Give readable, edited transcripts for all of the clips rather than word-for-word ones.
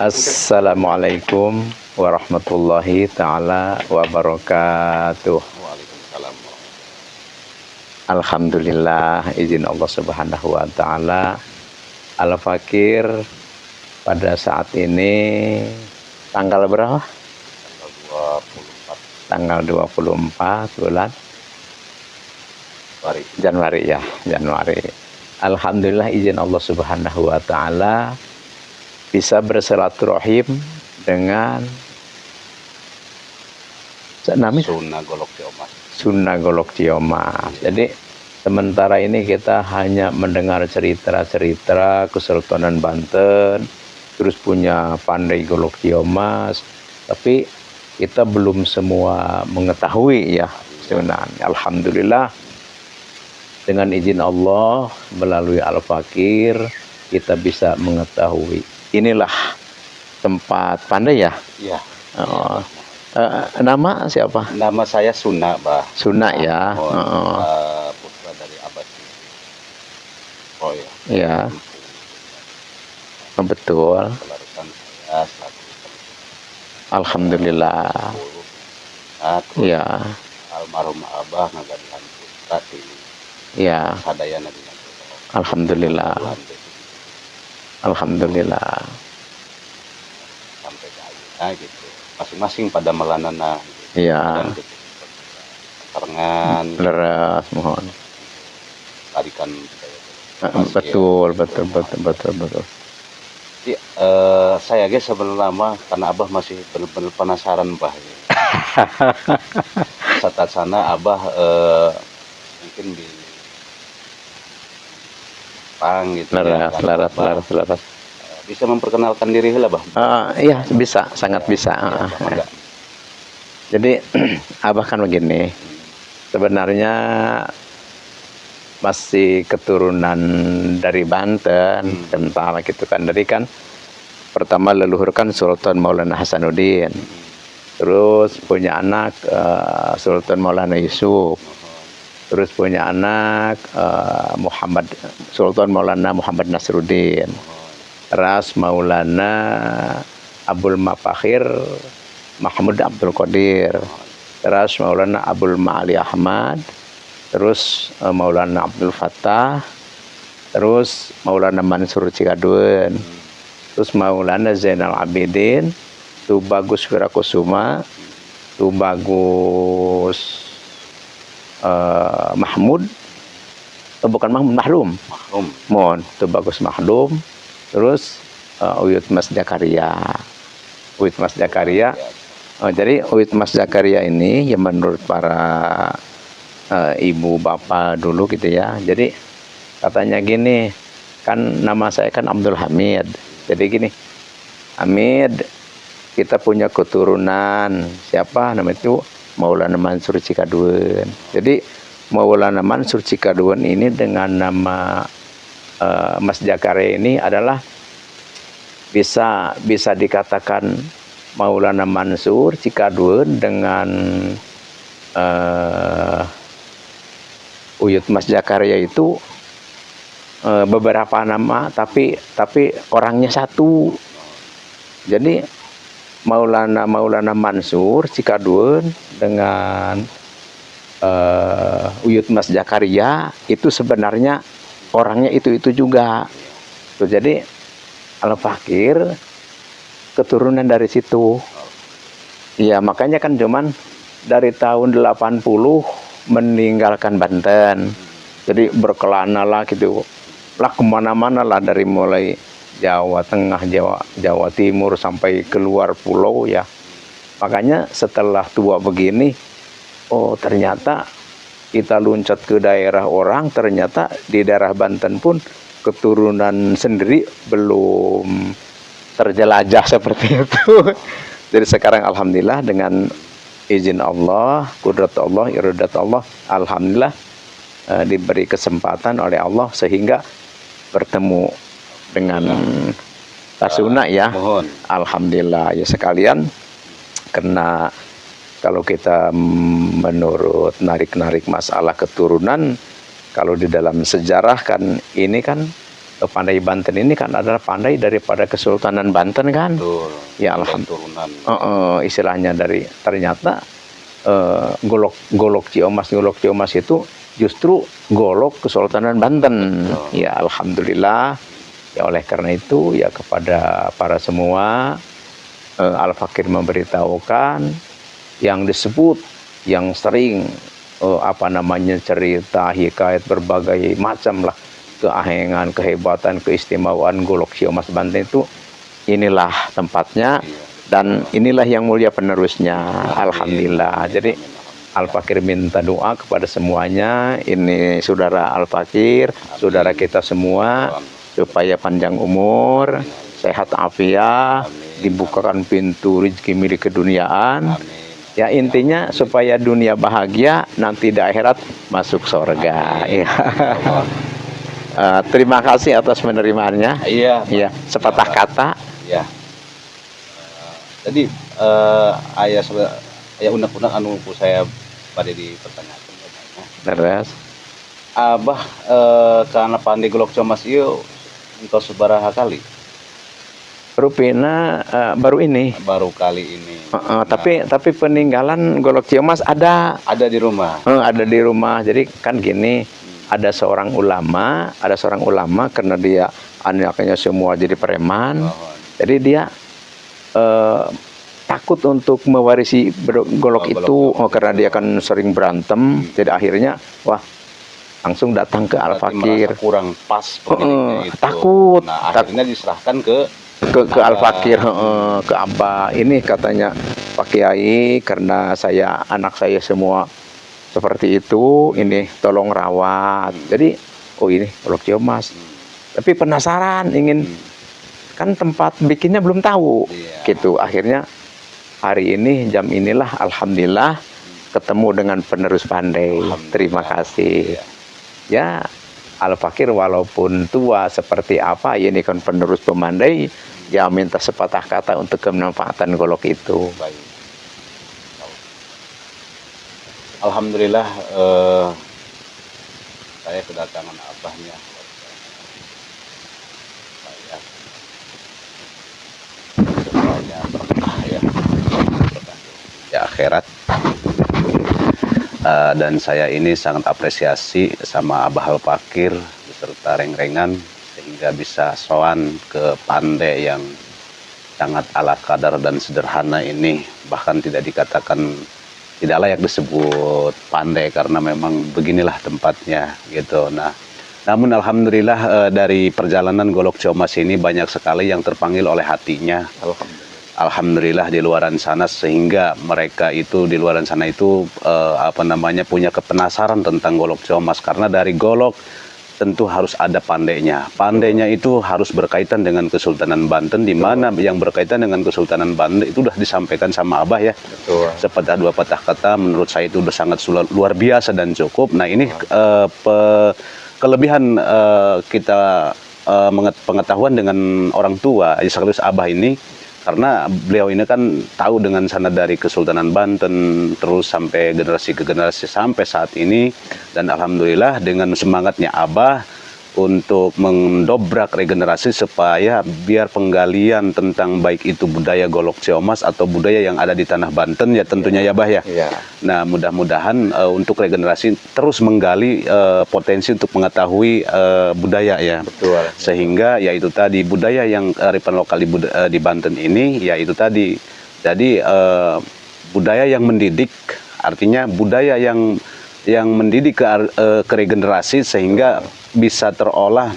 Assalamualaikum warahmatullahi ta'ala wabarakatuh. Waalaikumsalam. Alhamdulillah, izin Allah subhanahu wa ta'ala. Al-Fakir pada saat ini tanggal berapa? Tanggal 24 bulan Januari ya, Januari. Alhamdulillah, izin Allah subhanahu wa ta'ala bisa bersilaturahim dengan Sunnah Golok Ciomas. Jadi sementara ini kita hanya mendengar cerita-cerita Kesultanan Banten, terus punya Pandai Golok Ciomas, tapi kita belum semua mengetahui ya sebenarnya. Alhamdulillah, dengan izin Allah melalui Al-Fakir kita bisa mengetahui. Inilah tempat Pandai ya? Iya. Oh. Nama siapa? Nama saya Suna, Bah. Suna ya. Putra dari Abah. Oh ya. Ya. Betul. Alhamdulillah. Ya. Almarhum Abah ngagadihan putra di. Ya. Sadayana. Alhamdulillah. Alhamdulillah. Sampai ke akhirnya gitu. Masing-masing pada melanana. Iya. Karengan. Leras mohon. Tarikan. Betul. Jadi, saya guys sebelum lama karena Abah masih benar-benar penasaran Bah. Saat sana Abah mungkin di Pang gitu. Laras. Bisa memperkenalkan diri lah, Bah? Iya, bisa, sangat bisa. Jadi Abah kan begini, sebenarnya masih keturunan dari Banten, kental gitu kan. Dari kan pertama leluhur kan Sultan Maulana Hasanuddin, terus punya anak Sultan Maulana Yusuf, terus punya anak Sultan Maulana Muhammad Nasruddin, Ras Maulana Abdul Mafakhir Mahmud Abdul Qadir, Ras Maulana Abdul Ma'ali Ahmad, terus Maulana Abdul Fattah, terus Maulana Mansur Cikaduen, terus Maulana Zainal Abidin, Tubagus Wirakusuma, Tubagus Mahmud, bukan Mahlum. Mohon, Tubagus Mahlum, terus Uyut Mas Jakaria. Jadi Uyut Mas Jakaria ini yang menurut para ibu bapak dulu gitu ya. Jadi katanya gini, kan nama saya kan Abdul Hamid. Jadi gini, Hamid, kita punya keturunan siapa namanya itu Maulana Mansur Cikaduen. Jadi Maulana Mansur Cikaduen ini dengan nama Mas Jakaria ini adalah bisa dikatakan Maulana Mansur Cikaduen dengan Uyut Mas Jakaria itu beberapa nama tapi orangnya satu. Jadi Maulana Mansur Cikaduen dengan Uyut Mas Jakaria itu sebenarnya orangnya itu juga. Tuh, jadi Al-Fakir keturunan dari situ. Iya, makanya kan cuman dari tahun 80 meninggalkan Banten. Jadi berkelana lah gitu. Lah kemana-mana lah, dari mulai Jawa Tengah, Jawa Timur sampai keluar pulau ya. Makanya setelah tua begini, oh ternyata kita loncat ke daerah orang, ternyata di daerah Banten pun keturunan sendiri belum terjelajah seperti itu. Jadi sekarang alhamdulillah dengan izin Allah, kudrat Allah, iradat Allah, alhamdulillah diberi kesempatan oleh Allah sehingga bertemu dengan Tasuna ya. Alhamdulillah ya sekalian, karena kalau kita menurut narik masalah keturunan, kalau di dalam sejarah kan ini kan Pandai Banten ini kan adalah pandai daripada Kesultanan Banten kan. Betul. Ya Dan alhamdulillah. turunan. Istilahnya dari ternyata golok Ciomas itu justru golok Kesultanan Banten. Betul. Ya alhamdulillah. Ya oleh karena itu ya kepada para semua Al-Fakir memberitahukan yang disebut yang sering cerita hikayat berbagai macam lah keahengan, kehebatan, keistimewaan golok Ciomas Banten itu, inilah tempatnya dan inilah yang mulia penerusnya. Alhamdulillah. Jadi Al-Fakir minta doa kepada semuanya, ini saudara Al-Fakir, saudara kita semua, supaya panjang umur, sehat afiat, dibukakan pintu rezeki milik keduniaan. Ya intinya supaya dunia bahagia, nanti di akhirat masuk surga. Ya. Terima kasih atas penerimaannya. Iya. Iya, sepatah kata. Ya. Jadi ayah unek-unek anu saya pada dipertanyakan. Terus, Abah karena pandai golok Ciomas ieu engkau sabaraha kali? rupina baru ini. Baru kali ini. Tapi peninggalan golok Ciomas ada Ada di rumah. ada di rumah. Jadi kan gini, ada seorang ulama karena dia anaknya semua jadi preman. Jadi dia takut untuk mewarisi golok itu karena dia kan sering berantem. Jadi akhirnya langsung datang ke Al-Fakir. Merasa kurang pas pemiliknya itu. Takut. Nah, akhirnya diserahkan ke Al-Fakir, ke Abah. Ini katanya Pak Kiai, karena anak saya semua seperti itu, ini tolong rawat. Jadi ini golok Ciomas. Tapi penasaran, ingin kan tempat bikinnya belum tahu. Gitu. Akhirnya hari ini jam inilah alhamdulillah ketemu dengan penerus pandai. Terima kasih. Ya, Al-Fakir walaupun tua seperti apa, ini kan penerus pemandai, ya minta sepatah kata untuk kemanfaatan golok itu. Baik. Alhamdulillah saya kedatangan abahnya. Saya semuanya berkah ya di akhirat. Dan saya ini sangat apresiasi sama Abah Al-Fakir beserta reng-rengan sehingga bisa sowan ke pandai yang sangat ala kadar dan sederhana ini, bahkan tidak dikatakan, tidak layak disebut pandai karena memang beginilah tempatnya gitu. Nah, namun alhamdulillah dari perjalanan golok Ciomas ini banyak sekali yang terpanggil oleh hatinya. Alhamdulillah di luaran sana, sehingga mereka itu di luaran sana itu punya kepenasaran tentang golok Ciomas, karena dari golok tentu harus ada pandainya. Pandainya itu harus berkaitan dengan Kesultanan Banten, di mana yang berkaitan dengan Kesultanan Banten itu sudah disampaikan sama Abah ya. Betul. Sepatah dua patah kata menurut saya itu sudah sangat luar biasa dan cukup. Nah, ini kelebihan kita pengetahuan dengan orang tua, sekaligus Abah ini, karena beliau ini kan tahu dengan sanad dari Kesultanan Banten terus sampai generasi ke generasi sampai saat ini, dan alhamdulillah dengan semangatnya Abah untuk mendobrak regenerasi supaya biar penggalian tentang baik itu budaya golok Ciomas atau budaya yang ada di tanah Banten ya tentunya ya Bah ya. Nah, mudah-mudahan untuk regenerasi terus menggali potensi untuk mengetahui budaya ya. Betul. Sehingga ya itu tadi budaya yang arifan lokal di Banten ini ya itu tadi. Jadi budaya yang mendidik, artinya budaya yang mendidik ke regenerasi sehingga bisa terolah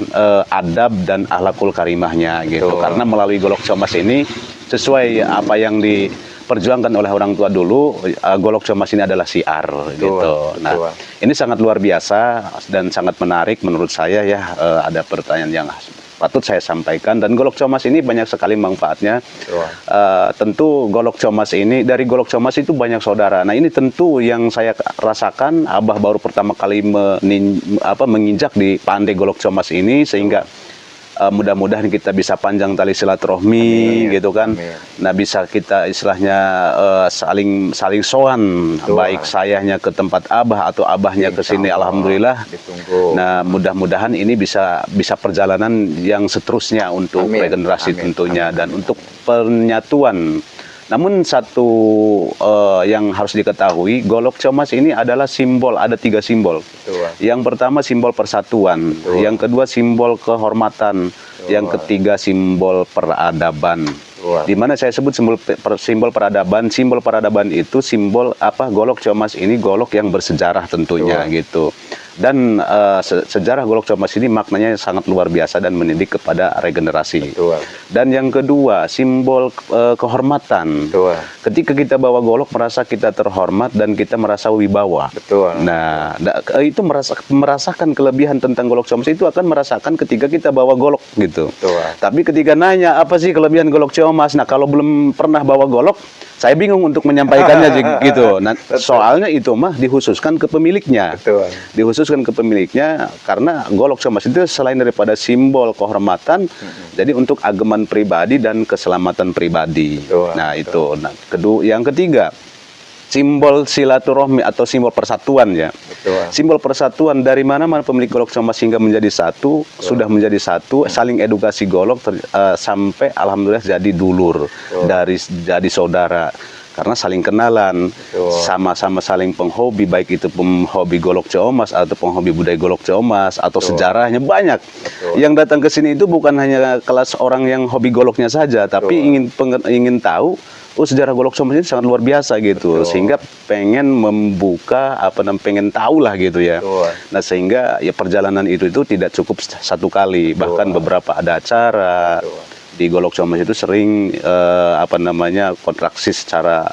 adab dan akhlakul karimahnya gitu. Betul. Karena melalui golok Ciomas ini sesuai apa yang diperjuangkan oleh orang tua dulu, golok Ciomas ini adalah siar. Betul. Gitu. Nah, ini sangat luar biasa dan sangat menarik menurut saya ya. Ada pertanyaan yang patut saya sampaikan, dan golok Ciomas ini banyak sekali manfaatnya. Tentu golok Ciomas ini, dari golok Ciomas itu banyak saudara. Nah, ini tentu yang saya rasakan, Abah baru pertama kali menginjak di pandai golok Ciomas ini, sehingga mudah-mudahan kita bisa panjang tali silaturahmi gitu kan. Amin. Nah, bisa kita istilahnya saling sowan, Betul. baik sayahnya ke tempat abah atau abahnya ke sini. Insya Allah. Alhamdulillah. Ditunggu. Nah, mudah-mudahan ini bisa perjalanan yang seterusnya untuk Amin. regenerasi Amin. tentunya Amin. dan untuk penyatuan. Namun satu yang harus diketahui, Golok Comas ini adalah simbol, ada 3 simbol. Betul. Yang pertama simbol persatuan, Betul. yang kedua simbol kehormatan, yang ketiga simbol peradaban. Betul. Di mana saya sebut simbol peradaban. Simbol peradaban itu simbol apa? Golok Comas ini golok yang bersejarah tentunya gitu. Dan sejarah Golok Comas ini maknanya sangat luar biasa dan mendidik kepada regenerasi. Betul. Dan yang kedua simbol kehormatan. Betul. Ketika kita bawa golok merasa kita terhormat dan kita merasa wibawa. Betul. Nah, itu merasakan kelebihan tentang Golok Comas itu akan merasakan ketika kita bawa golok gitu. Betul. Tapi ketika nanya apa sih kelebihan Golok Comas, nah kalau belum pernah bawa golok, saya bingung untuk menyampaikannya gitu. Nah, soalnya itu mah dikhususkan ke pemiliknya. Betul. Dikhususkan ke pemiliknya karena Golok Comas itu selain daripada simbol kehormatan, jadi untuk ageman pribadi dan keselamatan pribadi. Betul. Nah, itu. Nah, yang ketiga, simbol silaturahmi atau simbol persatuan ya. Betul. Simbol persatuan dari mana-mana pemilik Golok Comas hingga menjadi satu, sudah menjadi satu, saling edukasi golok sampai alhamdulillah jadi dulur, jadi saudara. Karena saling kenalan, sama-sama saling penghobi, baik itu penghobi Golok Comas atau penghobi budaya Golok Comas atau sejarahnya banyak. Yang datang ke sini itu bukan hanya kelas orang yang hobi goloknya saja, tapi ingin tahu sejarah Golok Comas ini sangat luar biasa gitu. Sehingga pengen membuka pengen tahu lah gitu ya. Nah, sehingga ya perjalanan itu tidak cukup satu kali, bahkan beberapa ada acara. Di Golok Comas itu sering kontraksi secara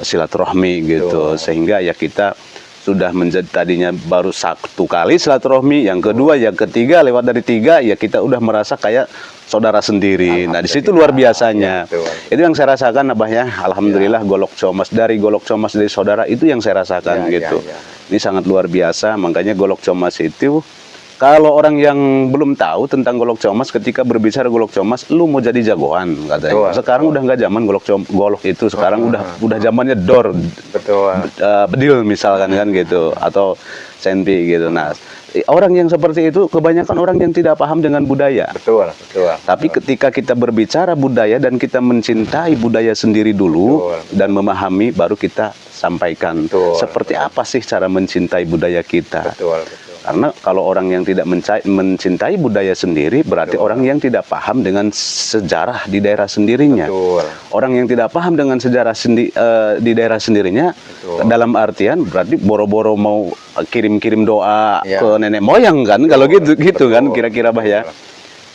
silaturahmi gitu. Sehingga ya kita sudah menjadi tadinya baru 1 kali silaturahmi, yang kedua, yang ketiga, lewat dari 3 ya kita udah merasa kayak saudara sendiri. Nah, di situ luar biasanya. Itu yang saya rasakan Abah ya. Alhamdulillah Golok Comas, dari Golok Comas dari saudara itu yang saya rasakan gitu. Ini sangat luar biasa, makanya Golok Comas itu kalau orang yang belum tahu tentang Golok Comas, ketika berbicara Golok Comas, lu mau jadi jagoan katanya. Sekarang udah nggak zaman golok itu, sekarang udah zamannya door, bedil misalkan kan gitu, atau senti gitu. Nah, orang yang seperti itu kebanyakan orang yang tidak paham dengan budaya. Betul. Tapi ketika kita berbicara budaya dan kita mencintai budaya sendiri dulu dan memahami, baru kita sampaikan seperti apa sih cara mencintai budaya kita. Karena kalau orang yang tidak mencintai budaya sendiri, berarti orang yang tidak paham dengan sejarah di daerah sendirinya. Orang yang tidak paham dengan sejarah di daerah sendirinya, dalam artian berarti boro-boro mau kirim-kirim doa ke nenek moyang kan, kalau gitu kan kira-kira Bah ya.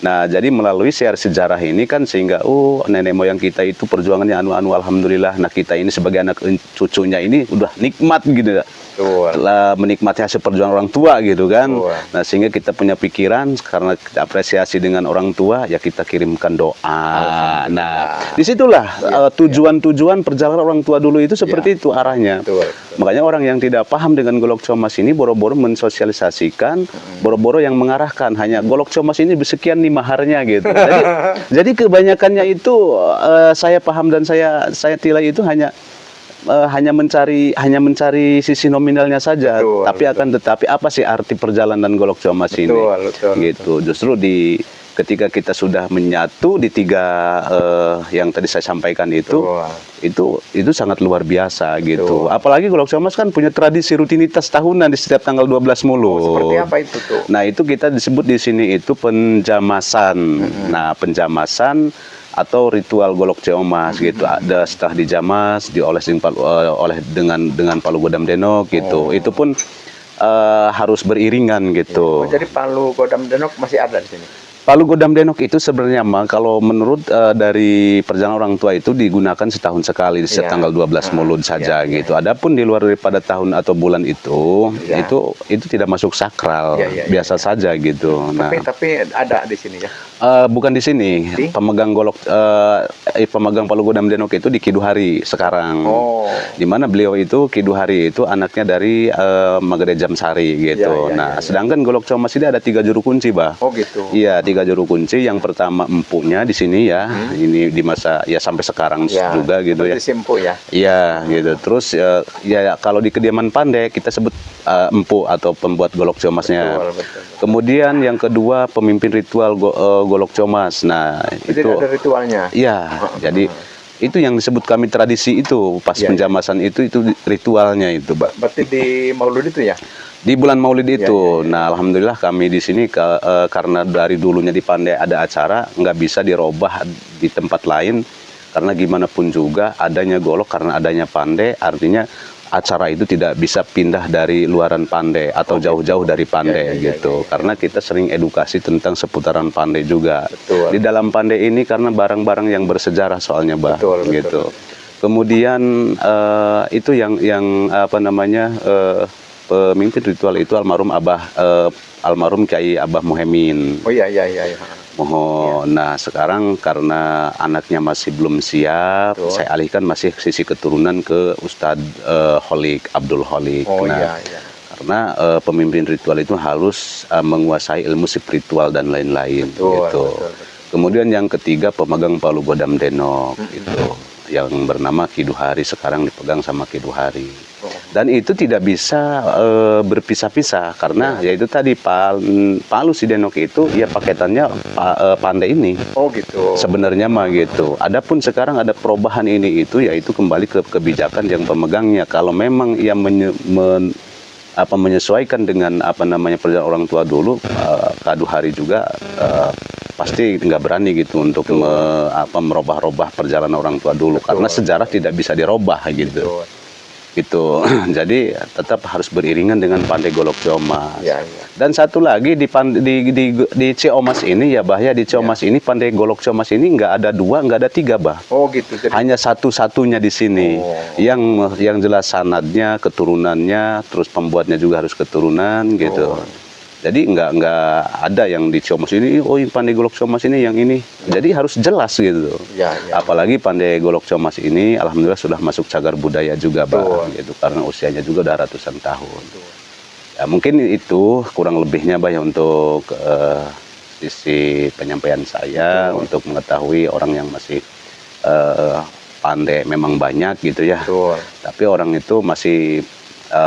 Nah, jadi melalui share sejarah ini kan sehingga nenek moyang kita itu perjuangannya alhamdulillah. Nah, kita ini sebagai anak cucunya ini udah nikmat gitu ya. Telah menikmati hasil perjuangan orang tua gitu kan. Nah, sehingga kita punya pikiran karena kita apresiasi dengan orang tua, ya kita kirimkan doa. Nah, disitulah tujuan perjalanan orang tua dulu itu seperti itu arahnya. Makanya orang yang tidak paham dengan Golok Comas ini boro-boro mensosialisasikan, boro-boro yang mengarahkan hanya Golok Comas ini sekian nih maharnya gitu. Jadi kebanyakannya itu saya paham dan saya tilai itu hanya mencari sisi nominalnya saja, tetapi apa sih arti perjalanan Golok Comas ini? Gitu. Justru ketika kita sudah menyatu di 3 yang tadi saya sampaikan itu sangat luar biasa gitu. Apalagi Golok Comas kan punya tradisi rutinitas tahunan di setiap tanggal 12 Mulut. Seperti apa itu tuh? Nah, itu kita disebut di sini itu penjamasan. Nah, penjamasan atau ritual Golok Comas gitu. Ada setelah dijamas, dioles dengan palu godam denok gitu. Itu pun harus beriringan gitu. Jadi palu godam denok masih ada di sini. Palu godam denok itu sebenarnya kalau menurut dari perjalanan orang tua itu digunakan setahun sekali di setiap tanggal 12 Mulut saja gitu. Adapun di luar daripada tahun atau bulan itu tidak masuk sakral, biasa saja gitu. Nah, tapi ada di sini ya. Bukan di sini. Pemegang palu godam denok itu di Kiduhari sekarang. Di mana beliau itu Kiduhari itu anaknya dari Magede Jamsari gitu. Sedangkan Golok Comas ini ada 3 juru kunci, Bah. Oh gitu. Iya, 3 3 juru kunci. Yang pertama empuknya di sini ya, ini di masa ya sampai sekarang Ya, juga gitu ya. Simpuk ya. Iya gitu. Terus ya kalau di kediaman Pandai kita sebut empu atau pembuat golok ciomasnya. Betul. Kemudian yang kedua pemimpin ritual golok ciomas. Nah Itu ada ritualnya. iya. Jadi itu yang disebut kami tradisi itu pas penjamasan itu ritualnya itu, Pak. Berarti di Maulud itu ya? Di bulan Maulid itu. Nah, alhamdulillah kami di sini karena dari dulunya di Pandai ada acara, nggak bisa dirubah di tempat lain karena gimana pun juga adanya golok karena adanya Pandai, artinya acara itu tidak bisa pindah dari luaran Pandai atau jauh-jauh dari Pandai gitu. Karena kita sering edukasi tentang seputaran Pandai juga. Betul. Di dalam Pandai ini karena barang-barang yang bersejarah soalnya, Bah, gitu. Kemudian itu yang apa namanya pemimpin ritual itu almarhum almarhum Kiai Abah Muhemin. Oh iya. Mohon. Nah, sekarang karena anaknya masih belum siap, saya alihkan masih sisi keturunan ke Ustadz Holik, Abdul Holik. Oh nah, iya. Karena pemimpin ritual itu harus menguasai ilmu spiritual dan lain-lain. Gitu. Betul. Kemudian yang ketiga pemegang Palu Godam Denok, gitu. Yang bernama Kiduhari, sekarang dipegang sama Kiduhari. Dan itu tidak bisa berpisah-pisah karena yaitu tadi Palu Sidenok itu ya paketannya Pandai ini. Oh gitu. Sebenarnya mah gitu. Adapun sekarang ada perubahan ini itu yaitu kembali ke kebijakan yang pemegangnya. Kalau memang ia menyesuaikan dengan apa namanya perjalanan orang tua dulu, Kaduhari juga pasti nggak berani gitu untuk merubah-rubah perjalanan orang tua dulu. Karena sejarah tidak bisa dirubah gitu. Gitu. Jadi tetap harus beriringan dengan Pandai Golok Ciomas. Dan satu lagi di Ciomas ini ya, Bah, ya di Ciomas ini Pandai Golok Ciomas ini nggak ada 2, nggak ada 3, Bah. Oh gitu. Jadi... Hanya satu-satunya di sini. Yang jelas sanadnya, keturunannya, terus pembuatnya juga harus keturunan gitu. Jadi nggak ada yang di Ciomas ini, Pandai Golok Ciomas ini yang ini. Jadi harus jelas gitu. Apalagi Pandai Golok Ciomas ini, alhamdulillah sudah masuk cagar budaya juga, Bah, gitu. Karena usianya juga udah ratusan tahun. Ya, mungkin itu kurang lebihnya, Bah, ya untuk sisi penyampaian saya untuk mengetahui orang yang masih pandai memang banyak gitu ya. Tapi orang itu masih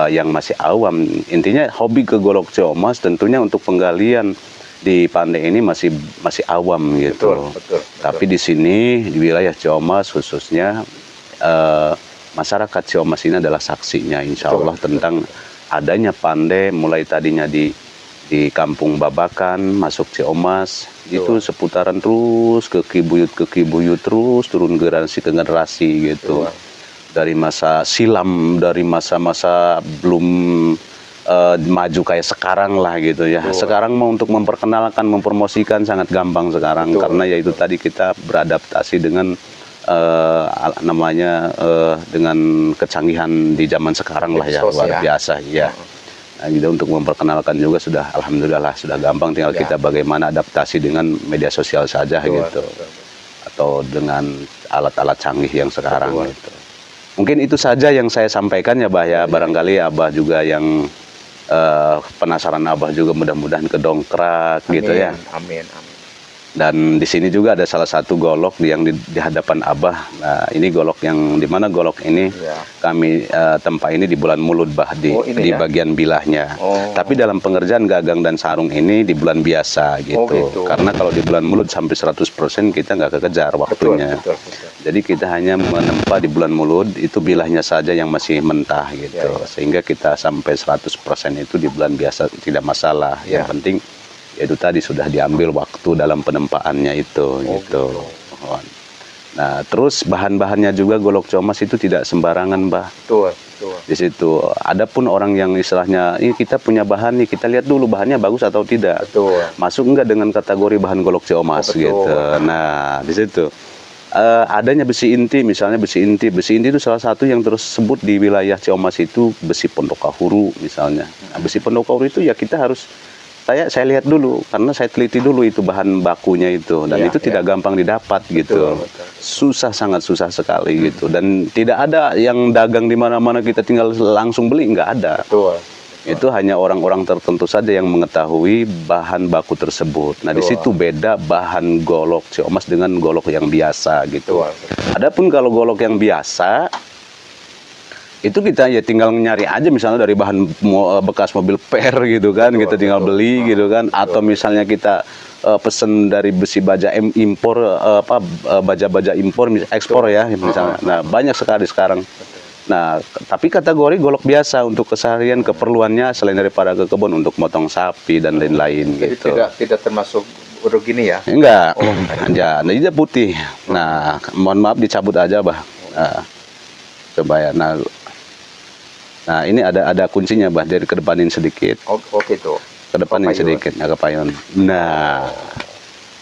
yang masih awam, intinya hobi ke Golok Ciomas tentunya untuk penggalian di Pandai ini masih awam gitu. Betul. Tapi di sini di wilayah Ciomas khususnya masyarakat Ciomas ini adalah saksinya insya Allah tentang adanya Pandai mulai tadinya di Kampung Babakan masuk Ciomas itu seputaran terus ke Kibuyut terus turun generasi ke generasi gitu. Dari masa silam, dari masa-masa belum maju kayak sekarang lah gitu ya. Sekarang mau untuk memperkenalkan, mempromosikan sangat gampang sekarang. Karena ya itu tadi kita beradaptasi dengan dengan kecanggihan di zaman sekarang lah ya, luar biasa ya. Nah, gitu, untuk memperkenalkan juga sudah alhamdulillah sudah gampang, tinggal kita bagaimana adaptasi dengan media sosial saja gitu. Atau dengan alat-alat canggih yang sekarang gitu. Mungkin itu saja yang saya sampaikan ya, Bah, ya. Barangkali Abah juga yang penasaran, Abah juga mudah-mudahan kedongkrak gitu ya. Amin. Dan di sini juga ada salah satu golok yang di hadapan Abah. Nah, ini golok yang di mana golok ini kami tempa ini di bulan Mulud, Bah, di bagian bilahnya. Tapi dalam pengerjaan gagang dan sarung ini di bulan biasa gitu. Karena kalau di bulan Mulud sampai 100% kita nggak kekejar waktunya. Betul. Jadi kita hanya menempa di bulan Mulud itu bilahnya saja yang masih mentah gitu. Sehingga kita sampai 100% itu di bulan biasa tidak masalah. Yang penting itu tadi sudah diambil waktu dalam penempaannya itu gitu. Nah, terus bahan-bahannya juga Golok Ciomas itu tidak sembarangan, Bah. Betul. Di situ adapun orang yang istilahnya ini kita punya bahan nih, kita lihat dulu bahannya bagus atau tidak. Masuk enggak dengan kategori bahan Golok Ciomas gitu. Nah, di situ adanya besi inti, misalnya besi inti itu salah satu yang tersebut di wilayah Ciomas itu besi Pondok Kahuru misalnya. Nah, besi Pondok Kahuru itu ya kita harus saya lihat dulu karena saya teliti dulu itu bahan bakunya itu dan itu tidak gampang didapat gitu. Susah, sangat susah sekali gitu, dan tidak ada yang dagang di mana-mana kita tinggal langsung beli, nggak ada. Itu hanya orang-orang tertentu saja yang mengetahui bahan baku tersebut. Nah, di situ beda bahan golok siomas dengan golok yang biasa gitu. Adapun kalau golok yang biasa, itu kita ya tinggal nyari aja misalnya dari bahan bekas mobil per gitu kan, kita tinggal beli gitu kan, atau misalnya kita pesen dari besi baja impor, baja-baja impor ekspor ya misalnya. Nah, banyak sekali sekarang. Nah, tapi kategori golok biasa untuk keseharian keperluannya selain daripada ke kebun untuk motong sapi dan lain-lain gitu. Jadi tidak termasuk udah gini ya? Enggak, ya, dia putih. Nah, mohon maaf dicabut aja, Bah. Nah, coba ya. Nah, ini ada kuncinya, Bah. Dari kedepanin sedikit. Oh gitu. Kedepanin sedikit, ya kepayon.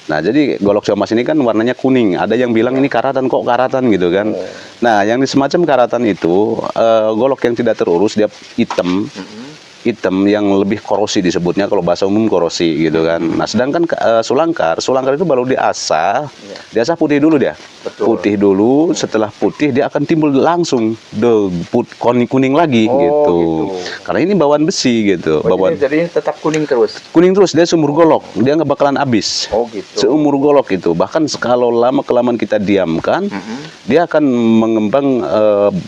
Nah, jadi golok siomas ini kan warnanya kuning. Ada yang bilang ini karatan, kok karatan gitu kan. Nah, yang semacam karatan itu, golok yang tidak terurus, dia hitam. Hitam yang lebih korosi disebutnya, kalau bahasa umum korosi gitu kan. Nah, sedangkan sulangkar itu baru diasah putih dulu dia. Putih dulu, setelah putih dia akan timbul langsung kuning lagi gitu. Karena ini bawaan besi gitu. Jadi tetap kuning terus? Kuning terus, dia seumur golok, dia nggak bakalan habis. Oh gitu. Seumur golok itu, bahkan kalau lama-kelamaan kita diamkan, dia akan mengembang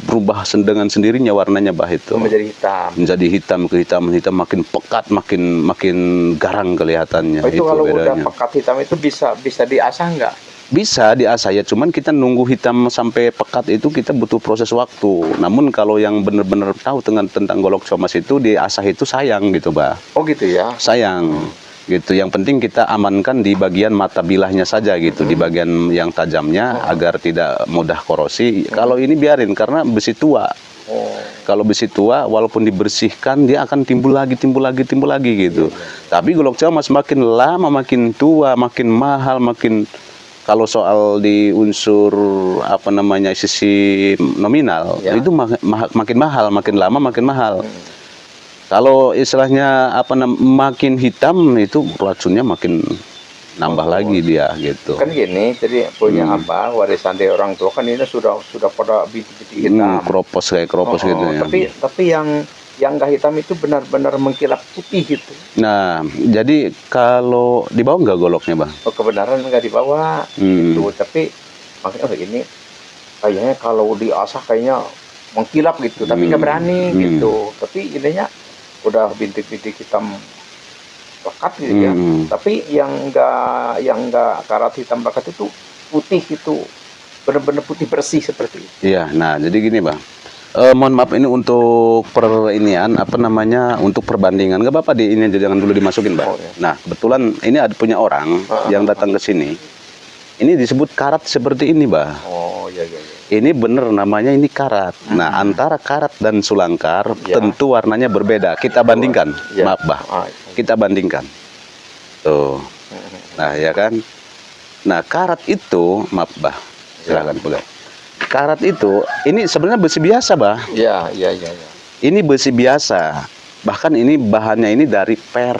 berubah dengan sendirinya warnanya, Bah, itu. Menjadi hitam. Menjadi hitam, hitam makin pekat, makin garang kelihatannya. Itu kalau bedanya. udah pekat hitam itu bisa diasah nggak? Bisa diasah ya, cuman kita nunggu hitam sampai pekat itu kita butuh proses waktu. Namun kalau yang benar-benar tahu tentang golok siomas itu, diasah itu sayang gitu, Bah. Oh gitu ya. Sayang gitu. Yang penting kita amankan di bagian mata bilahnya saja gitu, di bagian yang tajamnya agar tidak mudah korosi. Kalau ini biarin karena besi tua. Kalau besi tua, walaupun dibersihkan, dia akan timbul lagi gitu. Tapi golok siomas makin lama, makin tua, makin mahal, kalau soal di unsur sisi nominal, itu makin mahal, makin lama makin mahal. Kalau istilahnya makin hitam, itu racunnya makin nambah lagi dia gitu. Kan gini, jadi punya warisan dari orang tua kan ini sudah pada bintik-bintik hitam. Kropos gitu ya. Tapi yang nggak hitam itu benar-benar mengkilap putih gitu. Nah, jadi kalau dibawa nggak goloknya, Bang? Oh, kebenaran nggak dibawa gitu. Tapi makanya begini, kayaknya kalau diasah kayaknya mengkilap gitu, tapi nggak berani gitu. Tapi ininya udah bintik-bintik hitam pekat gitu ya. Tapi yang nggak karat hitam pekat itu putih itu benar-benar putih bersih seperti itu. Iya, nah jadi gini, Bang. Mohon maaf ini untuk untuk perbandingan. Nggak apa-apa ini jangan dulu dimasukin, Bang. Nah, kebetulan ini ada punya orang yang datang ke sini. Ini disebut karat seperti ini, Bang. Oh, iya. Ini bener namanya ini karat. Nah, antara karat dan sulangkar tentu warnanya berbeda. Kita bandingkan, maaf, Bah. Kita bandingkan. Tuh. Nah, ya kan. Nah, karat itu, maaf, Bah. Silakan pegang. Karat itu, ini sebenarnya besi biasa, Bah. Iya. Ini besi biasa. Bahkan ini bahannya ini dari per.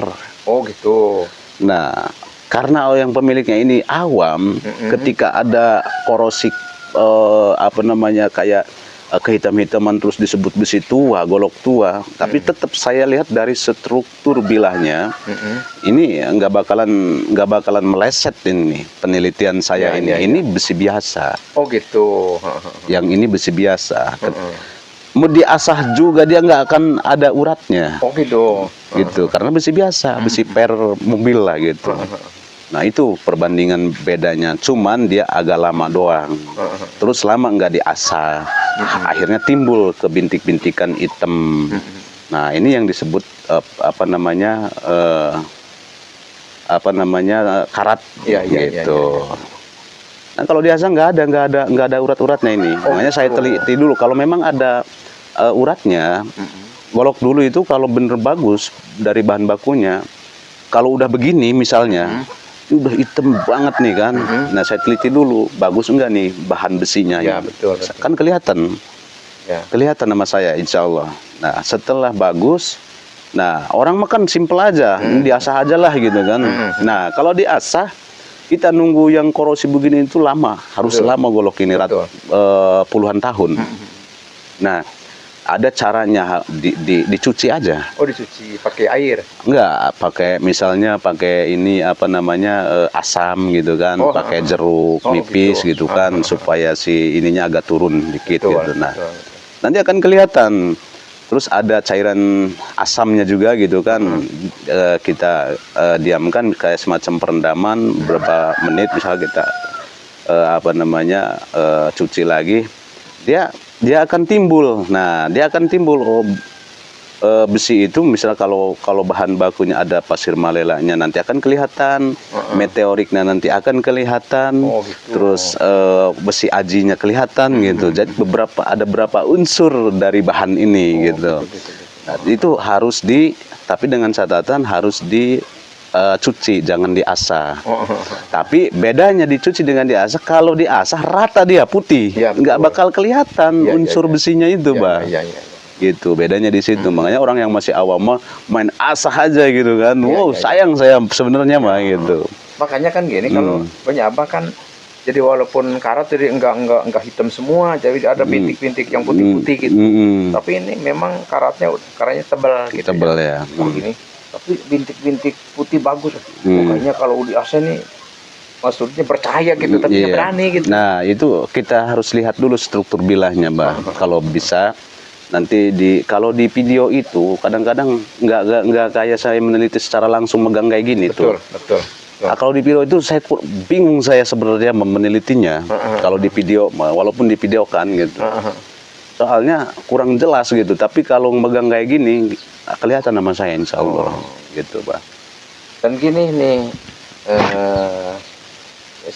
Oh, gitu. Nah, karena yang pemiliknya ini awam, ketika ada korosi kayak kehitam-hitaman terus disebut besi tua, golok tua, tapi tetap saya lihat dari struktur bilahnya, ini nggak bakalan meleset ini penelitian saya ini besi biasa. Oh gitu. Yang ini besi biasa. Mau diasah juga dia nggak akan ada uratnya. Oh gitu. Gitu, karena besi biasa, besi per mobil lah gitu. Nah, itu perbandingan bedanya. Cuman dia agak lama doang. Terus lama nggak diasah. Akhirnya timbul kebintik-bintikan hitam. Nah, ini yang disebut karat gitu. Nah, kalau diasah nggak ada urat-uratnya ini. Makanya saya teliti dulu. Kalau memang ada uratnya, golok dulu itu kalau bener bagus dari bahan bakunya, kalau udah begini misalnya, udah hitam banget nih kan. Nah, saya teliti dulu, bagus enggak nih bahan besinya. Ya, betul. Kan kelihatan. Kelihatan sama saya, insya Allah. Nah, setelah bagus, nah orang makan simple aja, diasah aja lah gitu kan. Nah, kalau diasah, kita nunggu yang korosi begini itu lama, harus lama golok ini puluhan tahun. Nah, ada caranya, dicuci aja. Oh, dicuci pakai air. Enggak, pakai misalnya pakai ini apa namanya asam gitu kan, Oh, pakai jeruk nipis gitu kan, supaya si ininya agak turun dikit Betul, gitu. Nah, betul. nanti akan kelihatan. Terus ada cairan asamnya juga gitu kan, kita diamkan kayak semacam perendaman beberapa menit, misalnya kita apa namanya cuci lagi, dia akan timbul. Nah, dia akan timbul. Oh, besi itu misalnya kalau bahan bakunya ada pasir malelanya nanti akan kelihatan, meteoriknya nanti akan kelihatan, Oh, gitu. terus besi ajinya kelihatan gitu. Jadi ada beberapa unsur dari bahan ini gitu. Nah, itu harus tapi dengan catatan harus cuci, jangan diasah. Tapi bedanya dicuci dengan diasah, kalau diasah rata dia putih, Ya, nggak bakal kelihatan Ya, unsur besinya itu, Bah. Ya. Gitu, bedanya di situ. Makanya orang yang masih awam mah main asah aja gitu kan. Wow, Ya. sayang saya sebenarnya mah gitu. Makanya kan gini, kalau punya Abah kan jadi walaupun karat jadi enggak hitam semua, jadi ada bintik-bintik yang putih-putih gitu. Tapi ini memang karatnya tebal gitu. Tebal ya. Oh, gini. Tapi bintik-bintik putih bagus. Makanya kalau di AC nih maksudnya percaya gitu, tapi nggak berani gitu. Nah, itu kita harus lihat dulu struktur bilahnya, Mbak. Kalau bisa nanti kalau di video itu kadang-kadang nggak kayak saya meneliti secara langsung megang kayak gini. Betul. Nah, kalau di video itu saya bingung saya sebenarnya menelitinya. Kalau di video, walaupun di video kan gitu. Soalnya kurang jelas gitu. Tapi kalau megang kayak gini kelihatan nama saya, insya Allah. Gitu, Pak. Dan gini nih,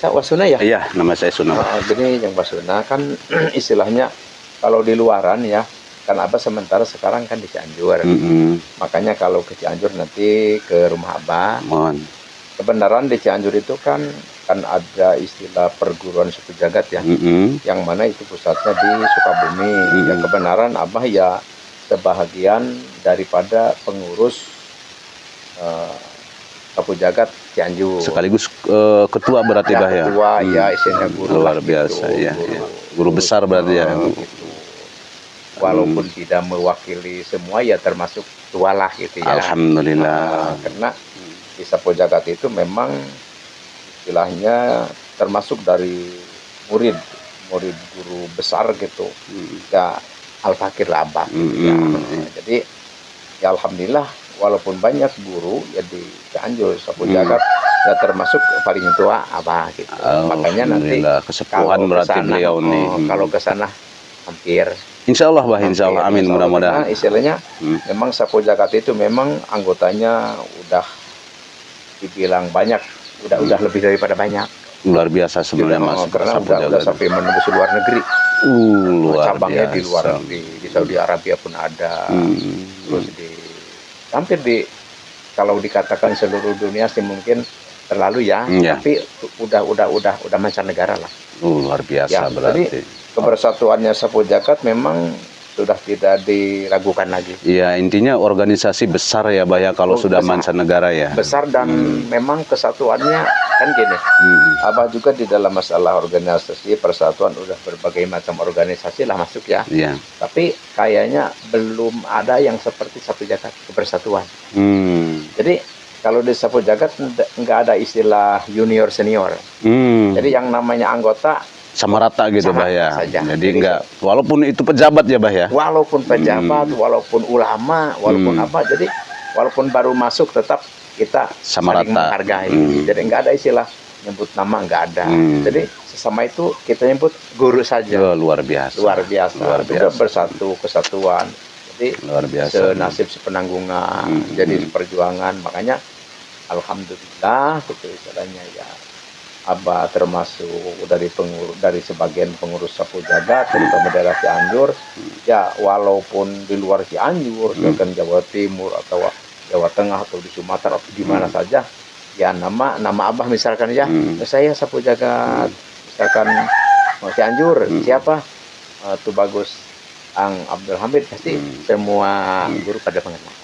Wasuna ya? Iya, nama saya Suna. Gini yang Wasuna kan istilahnya kalau di luaran ya, kan Abah sementara sekarang kan di Cianjur. Makanya kalau ke Cianjur nanti ke rumah Abah. Kebenaran di Cianjur itu kan ada istilah perguruan suku jagat ya, yang mana itu pusatnya di Sukabumi. Ya kebenaran Abah ya sebahagian daripada pengurus suku jagat Cianjur. Sekaligus ketua berarti Bah ya. Ketua ya, isinya guru luar biasa gitu, ya. Guru besar berarti ya. Gitu. Walaupun tidak mewakili semua ya termasuk tua lah gitu ya. Alhamdulillah. Karena di Sapo Jagat itu memang istilahnya termasuk dari murid guru besar gitu. Ya Al-Fakir lah Abah gitu ya. Jadi ya alhamdulillah walaupun banyak guru ya di Cianjur Sapo Jagat ya termasuk paling tua Abah gitu. Makanya nanti kesepuhan berarti beliau nih. Kalau ke sana hampir. Insya Allah Bah, insya Allah, amin, mudah-mudahan. Istilahnya memang Sapo Jagat itu memang anggotanya udah dibilang banyak, udah lebih daripada banyak. Luar biasa sebenarnya Mas. Karena udah sampai menembus luar negeri. Luar cabangnya biasa. Di luar negeri, di Saudi Arabia pun ada. Terus hampir kalau dikatakan seluruh dunia sih mungkin terlalu ya. Tapi udah mancanegara lah. Luar biasa ya, berarti. Jadi kebersatuannya Sapo Jagat memang sudah tidak diragukan lagi. Iya, intinya organisasi besar ya Bah ya, kalau sudah mancanegara ya. Besar dan memang kesatuannya kan gini. Abah juga di dalam masalah organisasi persatuan udah berbagai macam organisasi lah masuk ya. Iya. Tapi kayaknya belum ada yang seperti Sapo Jagat kebersatuan. Jadi kalau di Sapo Jagat nggak ada istilah junior senior. Jadi yang namanya anggota sama rata gitu Bah ya. Saja. Jadi enggak, walaupun itu pejabat ya Bah ya. Walaupun pejabat, walaupun ulama, walaupun apa, jadi walaupun baru masuk tetap kita sama saling rata menghargai. Jadi enggak ada istilah nyebut nama, enggak ada. Jadi sesama itu kita nyebut guru saja. Luar biasa. Luar biasa. Udah bersatu kesatuan. Jadi luar biasa. Senasib sepenanggungan. Jadi perjuangan, makanya alhamdulillah gitu istilahnya ya. Abah termasuk dari sebagian pengurus Sapo Jagat terutama daerah Cianjur ya, walaupun di luar Cianjur misalkan Jawa Timur atau Jawa Tengah atau di Sumatera atau di mana saja ya, nama Abah misalkan ya, saya Sapo Jagat misalkan Cianjur siapa tuh bagus Ang Abdul Hamid, pasti semua guru pada mengenal.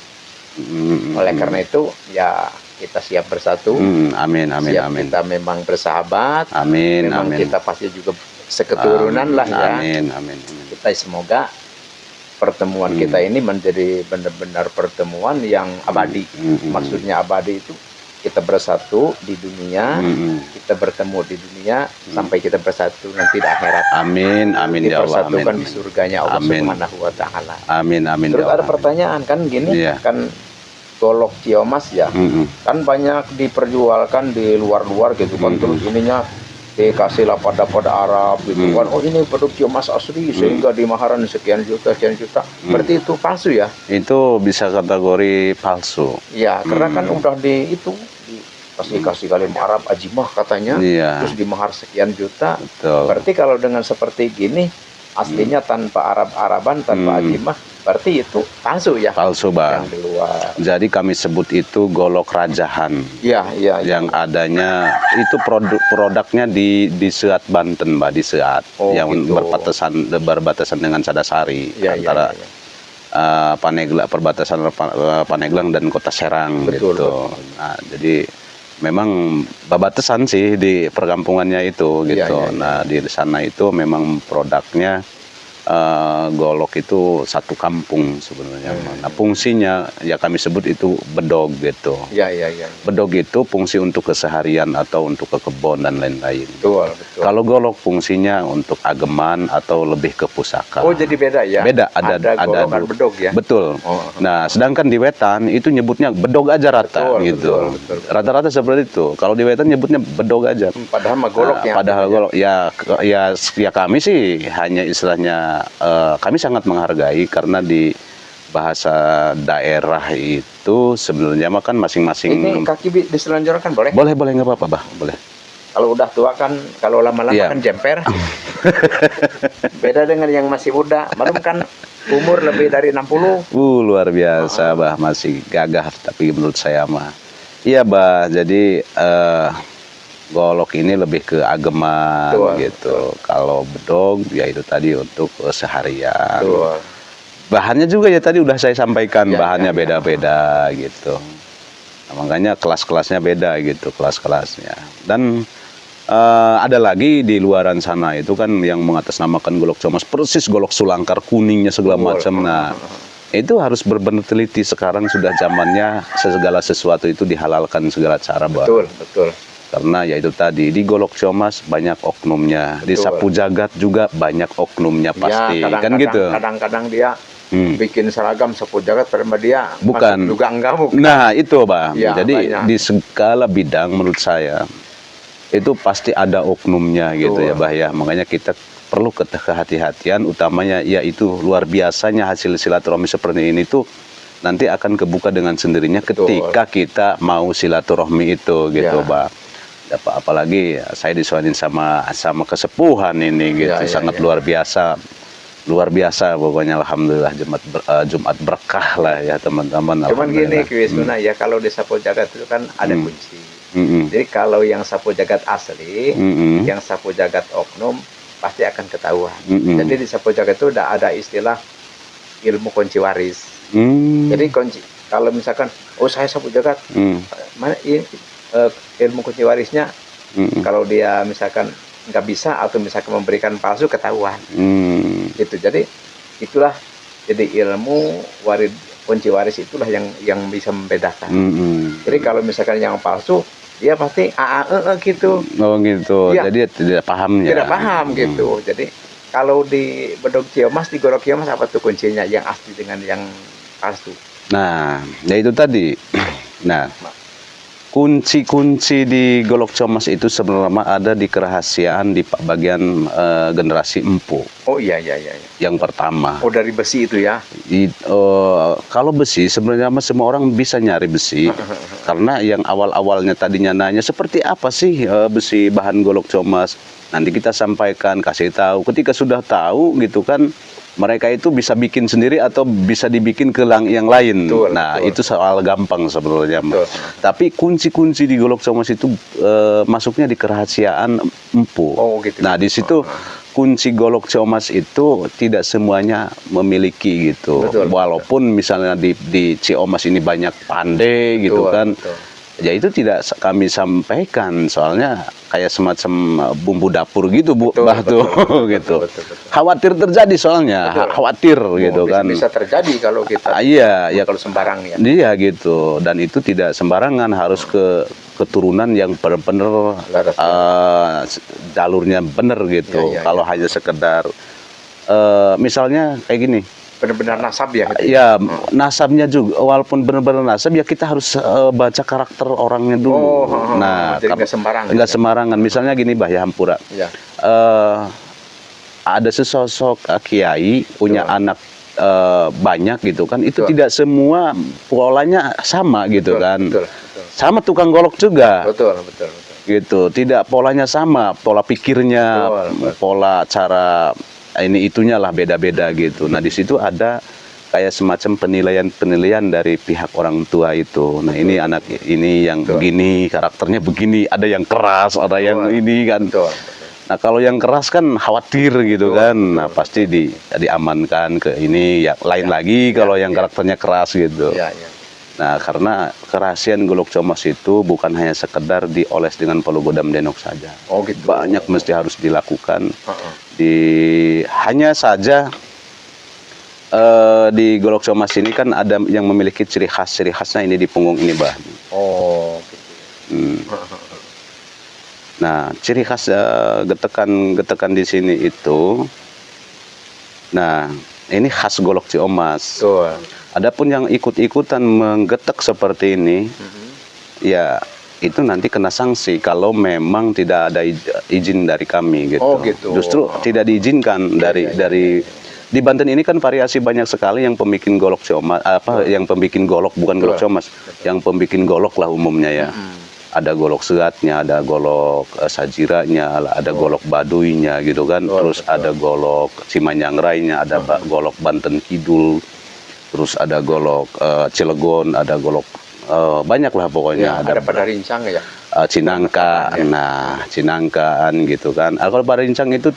Oleh karena itu ya kita siap bersatu. Amin. Kita memang bersahabat. Memang kita pasti juga seketurunan lah ya. Amin. Kita semoga pertemuan kita ini menjadi benar-benar pertemuan yang abadi. Maksudnya abadi itu kita bersatu di dunia, kita bertemu di dunia sampai kita bersatu nanti di akhirat. Amin, amin ya Allah. Dipersatukan di surganya Allah Amin. Subhanahu wa taala. Amin, amin Terus ya ada Allah. pertanyaan kan gini, Iya. kan golok Ciomas ya. Kan banyak diperjualkan di luar-luar gitu kan, terus ininya dikasih lah pada Arab gitu kan. Oh ini produk Ciomas asli sehingga di maharan sekian juta. Berarti itu palsu ya? Itu bisa kategori palsu. Ya, karena kan udah kasih kalim Arab ajimah katanya, Iya. terus di mahar sekian juta. Betul. Berarti kalau dengan seperti gini, aslinya tanpa Arab-Araban, tanpa ajimah, berarti itu palsu ya? Palsu, Bang. Yang di luar. Jadi kami sebut itu golok rajahan. Iya. Yang adanya itu produknya di Seat Banten, Mbak, di Seat, yang gitu. berbatasan dengan Sadasari, Iya, antara iya. Paneglang, perbatasan Paneglang dan Kota Serang. Betul, gitu. Nah, jadi memang babatasan sih di perkampungannya itu gitu. Iya. Nah, di sana itu memang produknya golok itu satu kampung sebenarnya. Nah, fungsinya ya kami sebut itu bedog gitu. Iya. Bedog itu fungsi untuk keseharian atau untuk ke kebun dan lain-lain. Betul. Kalau golok fungsinya untuk ageman atau lebih ke pusaka. Oh, jadi beda ya? Beda, ada golongan bedog ya? Betul. Oh. Nah, sedangkan di Wetan itu nyebutnya bedog aja rata gitu. Betul. Rata-rata seperti itu. Kalau di Wetan nyebutnya bedog aja. Padahal mah golok ya? Padahal golok ya kami sih hanya istilahnya kami sangat menghargai karena di bahasa daerah itu sebenarnya mah kan masing-masing. Ini kaki diselanjurkan boleh? Boleh nggak apa-apa, Bah, boleh. Kalau udah tua kan, kalau lama-lama Iya. kan jemper. Beda dengan yang masih muda. Malum kan umur lebih dari 60. Luar biasa, Bah, masih gagah tapi menurut saya mah. Iya, Bah, jadi golok ini lebih ke ageman gitu. Kalau bedog ya itu tadi untuk seharian. Betul. Bahannya juga ya tadi udah saya sampaikan, bahannya ya. beda-beda gitu. Nah, makanya kelas-kelasnya beda gitu, kelas-kelasnya. Dan ada lagi di luaran sana itu kan yang mengatasnamakan golok Ciomas, persis golok sulangkar kuningnya segala macam. Nah, itu harus benar-benar teliti. Sekarang sudah zamannya segala sesuatu itu dihalalkan segala cara, Bang. Betul. Karena ya itu tadi di golok Ciomas banyak oknumnya, di sapu jagat juga banyak oknumnya pasti, ya, kan gitu. Kadang-kadang dia bikin seragam sapu jagat, padahal dia bukan juga enggak. Nah itu, Bang. Ya, jadi banyak. di segala bidang menurut saya itu pasti ada oknumnya gitu ya, Bah ya. Makanya kita perlu kehati-hatian, utamanya yaitu luar biasanya hasil silaturahmi seperti ini tuh nanti akan kebuka dengan sendirinya ketika kita mau silaturahmi itu gitu, Bah. Apalagi saya disuanin sama kesepuhan ini gitu, sangat luar biasa pokoknya. Alhamdulillah Jumat berkah lah ya teman-teman. Cuman gini Wisnu ya, kalau di sapu jagat itu kan ada kunci. Jadi kalau yang sapu jagat asli, yang sapu jagat oknum pasti akan ketahuan. Jadi di sapu jagat itu udah ada istilah ilmu kunci waris. Jadi kunci, kalau misalkan saya sapu jagat, mana ini ilmu kunci warisnya, kalau dia misalkan nggak bisa atau misalkan memberikan palsu ketahuan. Gitu. Jadi itulah, jadi ilmu kunci waris itulah yang bisa membedakan. Jadi kalau misalkan yang palsu, dia pasti gitu. Oh gitu. Ya. Jadi tidak pahamnya. Tidak paham gitu. Jadi kalau di bedog Ciomas, di golok Ciomas apa tuh kuncinya yang asli dengan yang palsu? Nah, ya itu tadi. Nah, kunci-kunci di golok Ciomas itu sebenarnya ada di kerahasiaan di bagian generasi empu. Oh iya. Yang pertama. Oh, dari besi itu ya? Kalau besi sebenarnya semua orang bisa nyari besi. Karena yang awal-awalnya tadinya nanya seperti apa sih besi bahan golok Ciomas. Nanti kita sampaikan, kasih tahu. Ketika sudah tahu gitu kan, mereka itu bisa bikin sendiri atau bisa dibikin ke yang lain. Betul. Itu soal gampang sebenarnya. Tapi kunci-kunci di golok Ciomas itu masuknya di kerahasiaan empu. Oh, gitu. Nah, di situ kunci golok Ciomas itu tidak semuanya memiliki gitu. Walaupun misalnya di Ciomas ini banyak pandai gitu kan. Ya itu tidak kami sampaikan, soalnya kayak semacam bumbu dapur gitu Bu, Betul, Bah tuh gitu. betul. Khawatir terjadi soalnya, Betul. khawatir gitu kan. Bisa terjadi kalau kita Iya, ya kalau sembarang ya. dia gitu, dan itu tidak sembarangan, harus ke keturunan yang benar-benar Laras. jalurnya benar gitu. Ya, Kalau hanya sekedar misalnya kayak gini, Benar-benar nasab ya. Gitu. ya nasabnya juga, walaupun benar-benar nasab ya kita harus baca karakter orangnya dulu. Jadi nggak sembarangan. Nggak sembarangan. Misalnya gini Bah ya, Hampura. Ya. Ada sesosok kiai punya anak banyak gitu kan, itu Betul. tidak semua polanya sama gitu kan. Betul. Sama tukang golok juga. Betul. Gitu, tidak polanya sama, pola pikirnya, Betul. pola cara ini itunya lah beda-beda gitu. Nah di situ ada kayak semacam penilaian dari pihak orang tua itu. Nah ini anak ini yang begini, karakternya begini, ada yang keras, ada yang ini kan. Betul. Nah kalau yang keras kan khawatir gitu kan. Nah pasti diamankan ke ini, ya lain lagi kalau yang karakternya keras gitu. Ya. Nah, karena kerahasiaan golok comas itu bukan hanya sekedar dioles dengan pelu godam denok saja. Oh gitu. Banyak mesti harus dilakukan. Hanya saja di golok comas ini kan ada yang memiliki ciri khas. Ciri khasnya ini di punggung ini, Bah. Oh gitu. Nah, ciri khas getekan di sini itu, nah ini khas golok ciomas. Betul. Adapun yang ikut-ikutan menggetek seperti ini, ya itu nanti kena sanksi kalau memang tidak ada izin dari kami gitu. Oh gitu. Justru tidak diizinkan dari di Banten ini kan variasi banyak sekali yang pembikin golok ciomas, yang pembikin golok bukan golok ciomas, yang pembikin golok lah umumnya ya. Ada golok segatnya, ada golok sajiranya, ada golok baduynya gitu kan. Terus ada golok Cimanyangrainya, ada golok Banten Kidul. Terus ada golok Cilegon, ada golok banyak lah pokoknya. Ya, ada pada rincang ya. Cinangka, nah Cinangkaan gitu kan. Kalau pada rincang itu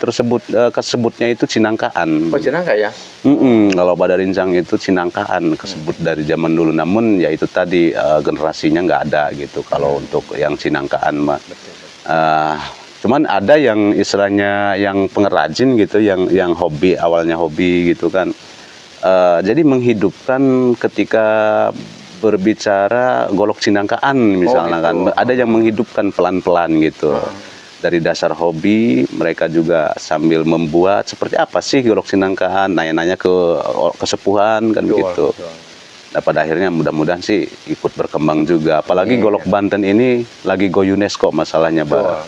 kesebutnya itu Cinangkaan. Oh Cinangka ya? Kalau pada rincang itu Cinangkaan kesebut dari zaman dulu. Namun ya itu tadi generasinya nggak ada gitu. Kalau untuk yang Cinangkaan mah. Cuman ada yang istilahnya yang pengrajin gitu, yang hobi, awalnya hobi gitu kan. Jadi menghidupkan ketika berbicara golok Cinangkaan misalnya kan, ada yang menghidupkan pelan-pelan gitu. Dari dasar hobi mereka juga sambil membuat seperti apa sih golok Cinangkaan, nanya-nanya ke kesepuhan kan gitu. Nah pada akhirnya mudah-mudahan sih ikut berkembang juga. Apalagi golok Banten ini lagi go UNESCO masalahnya, Bah.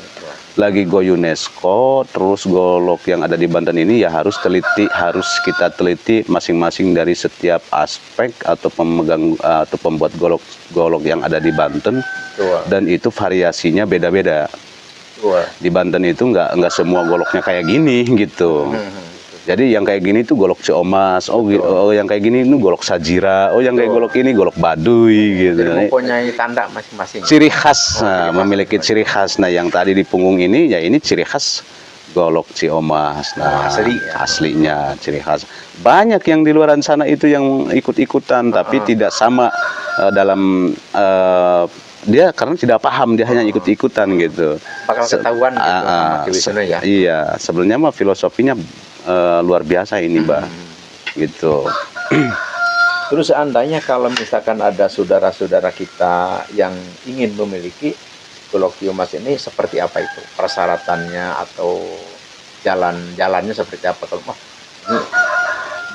Lagi go UNESCO, terus golok yang ada di Banten ini ya harus kita teliti masing-masing dari setiap aspek atau pemegang atau pembuat golok yang ada di Banten. Dan itu variasinya beda-beda. Di Banten itu nggak semua goloknya kayak gini gitu. Jadi yang kayak gini tuh golok ciomas, yang kayak gini itu golok sajira, yang kayak golok ini golok baduy gitu. Jadi mempunyai tanda masing-masing. Ciri khas, memiliki ciri khas. Nah yang tadi di punggung ini, ya ini ciri khas golok ciomas. Nah aslinya ciri khas. Banyak yang di luar sana itu yang ikut-ikutan, tapi tidak sama dalam dia karena tidak paham, dia hanya ikut-ikutan gitu. Bakal ketahuan gitu ya. Iya, sebenarnya mah filosofinya luar biasa ini, Bah. Gitu. Terus seandainya kalau misalkan ada saudara-saudara kita yang ingin memiliki golok ciomas ini, seperti apa itu persyaratannya atau jalannya seperti apa? Kalau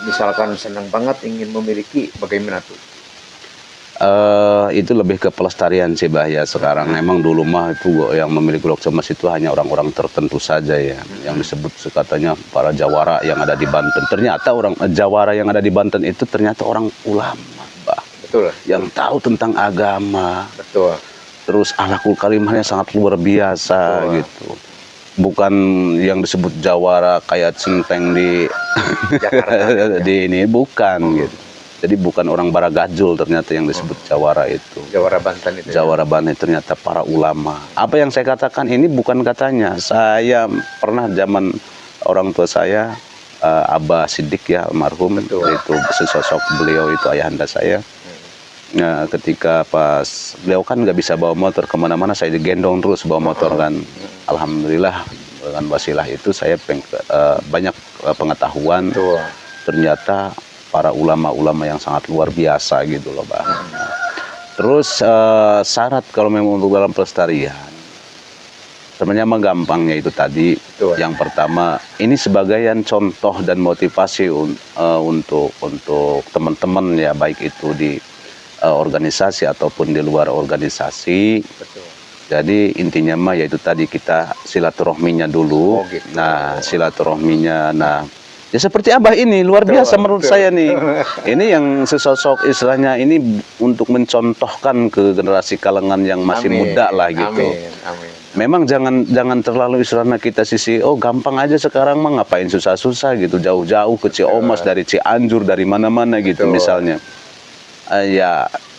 misalkan senang banget ingin memiliki, bagaimana tuh? Itu lebih ke pelestarian sih, Bah ya sekarang. Memang dulu mah itu yang memiliki golok ciomas itu hanya orang-orang tertentu saja ya, yang disebut katanya para jawara yang ada di Banten. Ternyata orang jawara yang ada di Banten itu ternyata orang ulama, Bah. Betul. Yang tahu tentang agama. Betul. Terus akhlakul karimahnya sangat luar biasa gitu. Bukan yang disebut jawara kayak centeng di Jakarta di ini, bukan gitu. Jadi bukan orang Baragajul ternyata yang disebut jawara itu. Jawara Banten itu. Jawara Banten ternyata para ulama. Apa yang saya katakan ini bukan katanya. Saya pernah zaman orang tua saya, Abah Siddiq ya almarhum, itu sesosok beliau itu ayahanda saya. Nah, ketika pas beliau kan nggak bisa bawa motor kemana-mana, saya digendong terus bawa motor kan. Alhamdulillah dengan wasilah itu saya banyak pengetahuan. Betul. Ternyata para ulama-ulama yang sangat luar biasa gitu loh, Bang. Terus syarat kalau memang untuk dalam pelestarian, sebenarnya mah gampangnya itu tadi. Betul. Yang pertama, ini sebagaian contoh dan motivasi untuk teman-teman ya, baik itu di organisasi ataupun di luar organisasi. Betul. Jadi intinya mah yaitu tadi kita silaturahminya dulu. Oh, gitu. Nah, silaturahminya, nah ya seperti Abah ini luar biasa menurut saya nih. Ini yang sesosok istilahnya ini untuk mencontohkan ke generasi kalangan yang masih muda lah gitu. Amin. Memang jangan terlalu istilahnya kita sisi gampang aja sekarang mah, ngapain susah-susah gitu, jauh-jauh ke Ciamis dari Cianjur dari mana-mana gitu misalnya.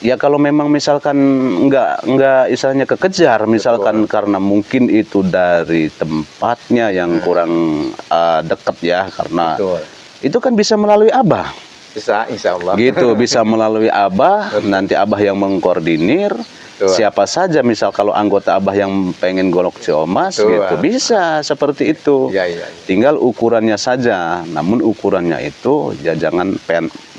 Ya kalau memang misalkan nggak istilahnya kekejar misalkan karena mungkin itu dari tempatnya yang kurang dekat ya, karena itu kan bisa melalui Abah. Bisa, insya Allah. Gitu, bisa melalui Abah, nanti Abah yang mengkoordinir. Siapa saja misal kalau anggota Abah yang pengen golok Ciamis gitu, bisa seperti itu. Ya. Tinggal ukurannya saja. Namun ukurannya itu ya jangan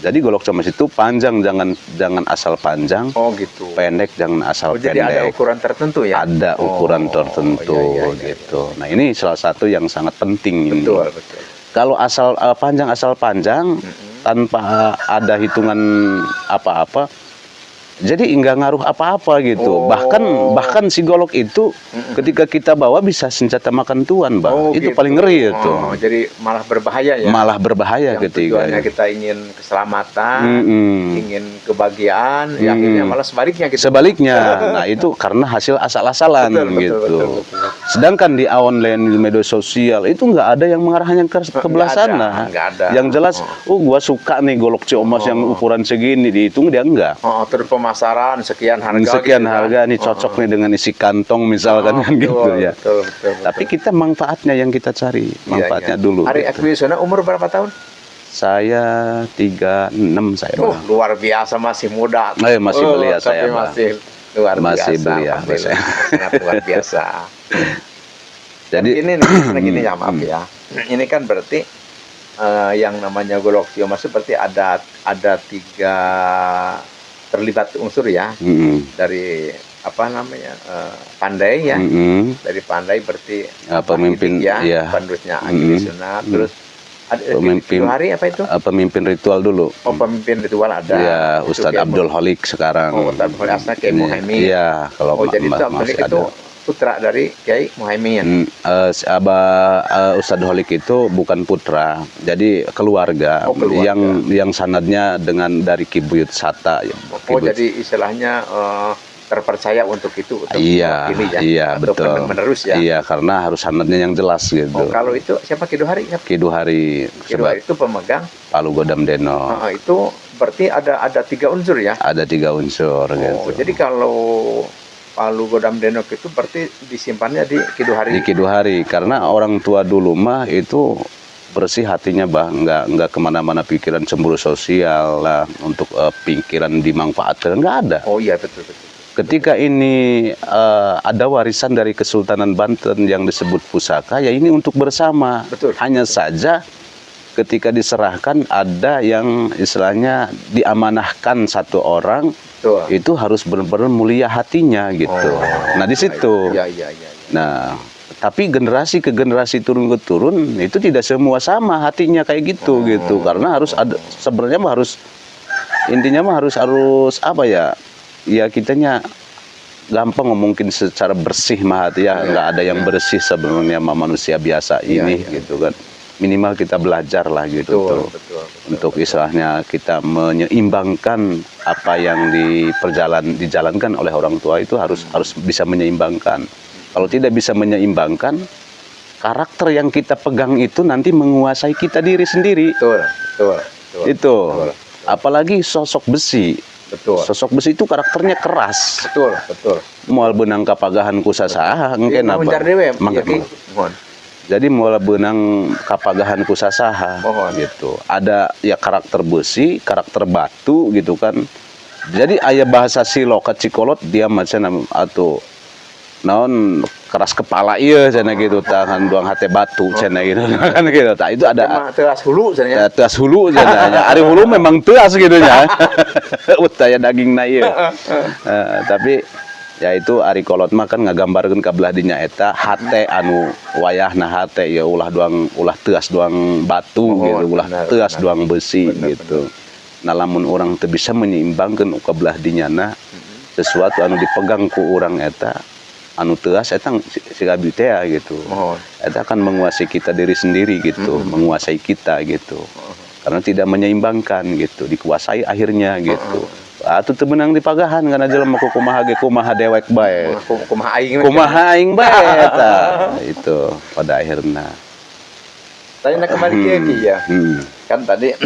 jadi golok Ciamis itu panjang, jangan asal panjang. Oh gitu. Pendek jangan asal pendek. Jadi ada ukuran tertentu ya? Ada ukuran tertentu gitu. Nah, ini salah satu yang sangat penting ini. Betul. Kalau asal panjang tanpa ada hitungan apa-apa, jadi nggak ngaruh apa-apa gitu. Bahkan si golok itu ketika kita bawa bisa senjata makan tuan, Bang. Itu gitu. paling ngeri itu. Jadi malah berbahaya ya? Malah berbahaya ketika tujuannya kita ingin keselamatan, ingin kebahagiaan, ya akhirnya malah sebaliknya gitu. Nah, itu karena hasil asal-asalan gitu. Betul. Sedangkan di online di media sosial itu nggak ada yang mengarahnya ke sebelah sana. Nggak ada. Yang jelas, gua suka nih golok Ciamis yang ukuran segini, dihitung dia enggak. Terus pemasaran sekian harga. Sekian harga nih cocok nih dengan isi kantong misalkan kan gitu ya. Betul. Tapi kita manfaatnya yang kita cari, manfaatnya dulu. Ari Akwilisona umur berapa tahun? Saya 36 saya. Luar biasa, masih muda. Masih belia saya. Masih luar masih biasa. Belia, sangat luar biasa. Jadi ini gini ya, maaf ya. Ini kan berarti yang namanya golok Ciamis berarti ada 3 terlibat unsur ya, dari apa namanya pandai ya, dari pandai berarti pemimpin ya, penerusnya Akwilisona, terus ada pemimpin hari apa itu? Pemimpin ritual dulu. Pemimpin ritual ada. Ya, Ustadz Abdul Holik sekarang. Ustadz Holik asal Kiai Muhaimin. Iya, kalau jadi itu putra dari Kiai Muhaimin. Ustadz Holik itu bukan putra, jadi keluarga. Yang sanadnya dari Kibuyut Sata. Jadi istilahnya terpercaya untuk itu, untuk mewakili ya. Iya, betul. Menerus ya. Iya, karena harus sanadnya yang jelas gitu. Kalau itu siapa Kiduhari? Kiduhari itu pemegang Palu Godam Deno. Itu berarti ada 3 unsur ya? Ada 3 unsur gitu. Jadi kalau Palu Godam Deno itu berarti disimpannya di Kiduhari. Di Kiduhari, karena orang tua dulu mah itu bersih hatinya, nggak kemana-mana pikiran cemburu sosial lah, untuk pikiran dimanfaatkan, nggak ada. Oh iya, betul. Ketika ini ada warisan dari Kesultanan Banten yang disebut pusaka, ya ini untuk bersama. Betul. Hanya saja ketika diserahkan ada yang istilahnya diamanahkan satu orang. Itu harus benar-benar mulia hatinya gitu. Nah di situ. Iya. Nah, tapi generasi ke generasi turun ke turun itu tidak semua sama hatinya kayak gitu gitu. Karena harus ada, sebenarnya harus intinya harus apa ya? Ya kitanya gampang mungkin secara bersih mah hati ya, nggak ada yang bersih sebenarnya manusia biasa ini gitu kan. Minimal kita belajar lah gitu betul. Untuk istilahnya kita menyeimbangkan apa yang dijalankan oleh orang tua itu harus bisa menyeimbangkan. Kalau tidak bisa menyeimbangkan, karakter yang kita pegang itu nanti menguasai kita diri sendiri. Betul. Itu. Apalagi sosok besi. Betul. Sosok besi itu karakternya keras. Betul. Moal benang kapagahan kusasaha engken apa? Jadi moal benang kapagahan kusasaha gitu. Ada ya karakter besi, karakter batu gitu kan. Jadi aya bahasa Silo ke Cikolot dia macam atau naon keras kepala iya cenah gitu tangan duang hate batu cenah gitu kan gitu. Tah itu ada teras hulu cenah. teas hulu cenah. Ari hulu memang teas gitu nya. Utaya dagingna ieu. Tapi ya itu ari kolot mah kan ngagambarkeun ka belah dinya eta hate anu wayahna hate ya ulah teas doang batu gitu, ulah teas doang besi gitu. Nah lamun urang teu bisa menyeimbangkeun ka belah dinyana sesuatu anu dipegang ku urang eta anu teas eta siga abdi teh gitu. Eta akan menguasai kita diri sendiri gitu, menguasai kita gitu. Karena tidak menyeimbangkan gitu, dikuasai akhirnya gitu. Atuh teu meunang di pagahan kana jelema kumaha ge kumaha dewek bae. Kumaha aing bae eta. Itu pada akhirnya. Tadi nak kembali ke ya. Kan tadi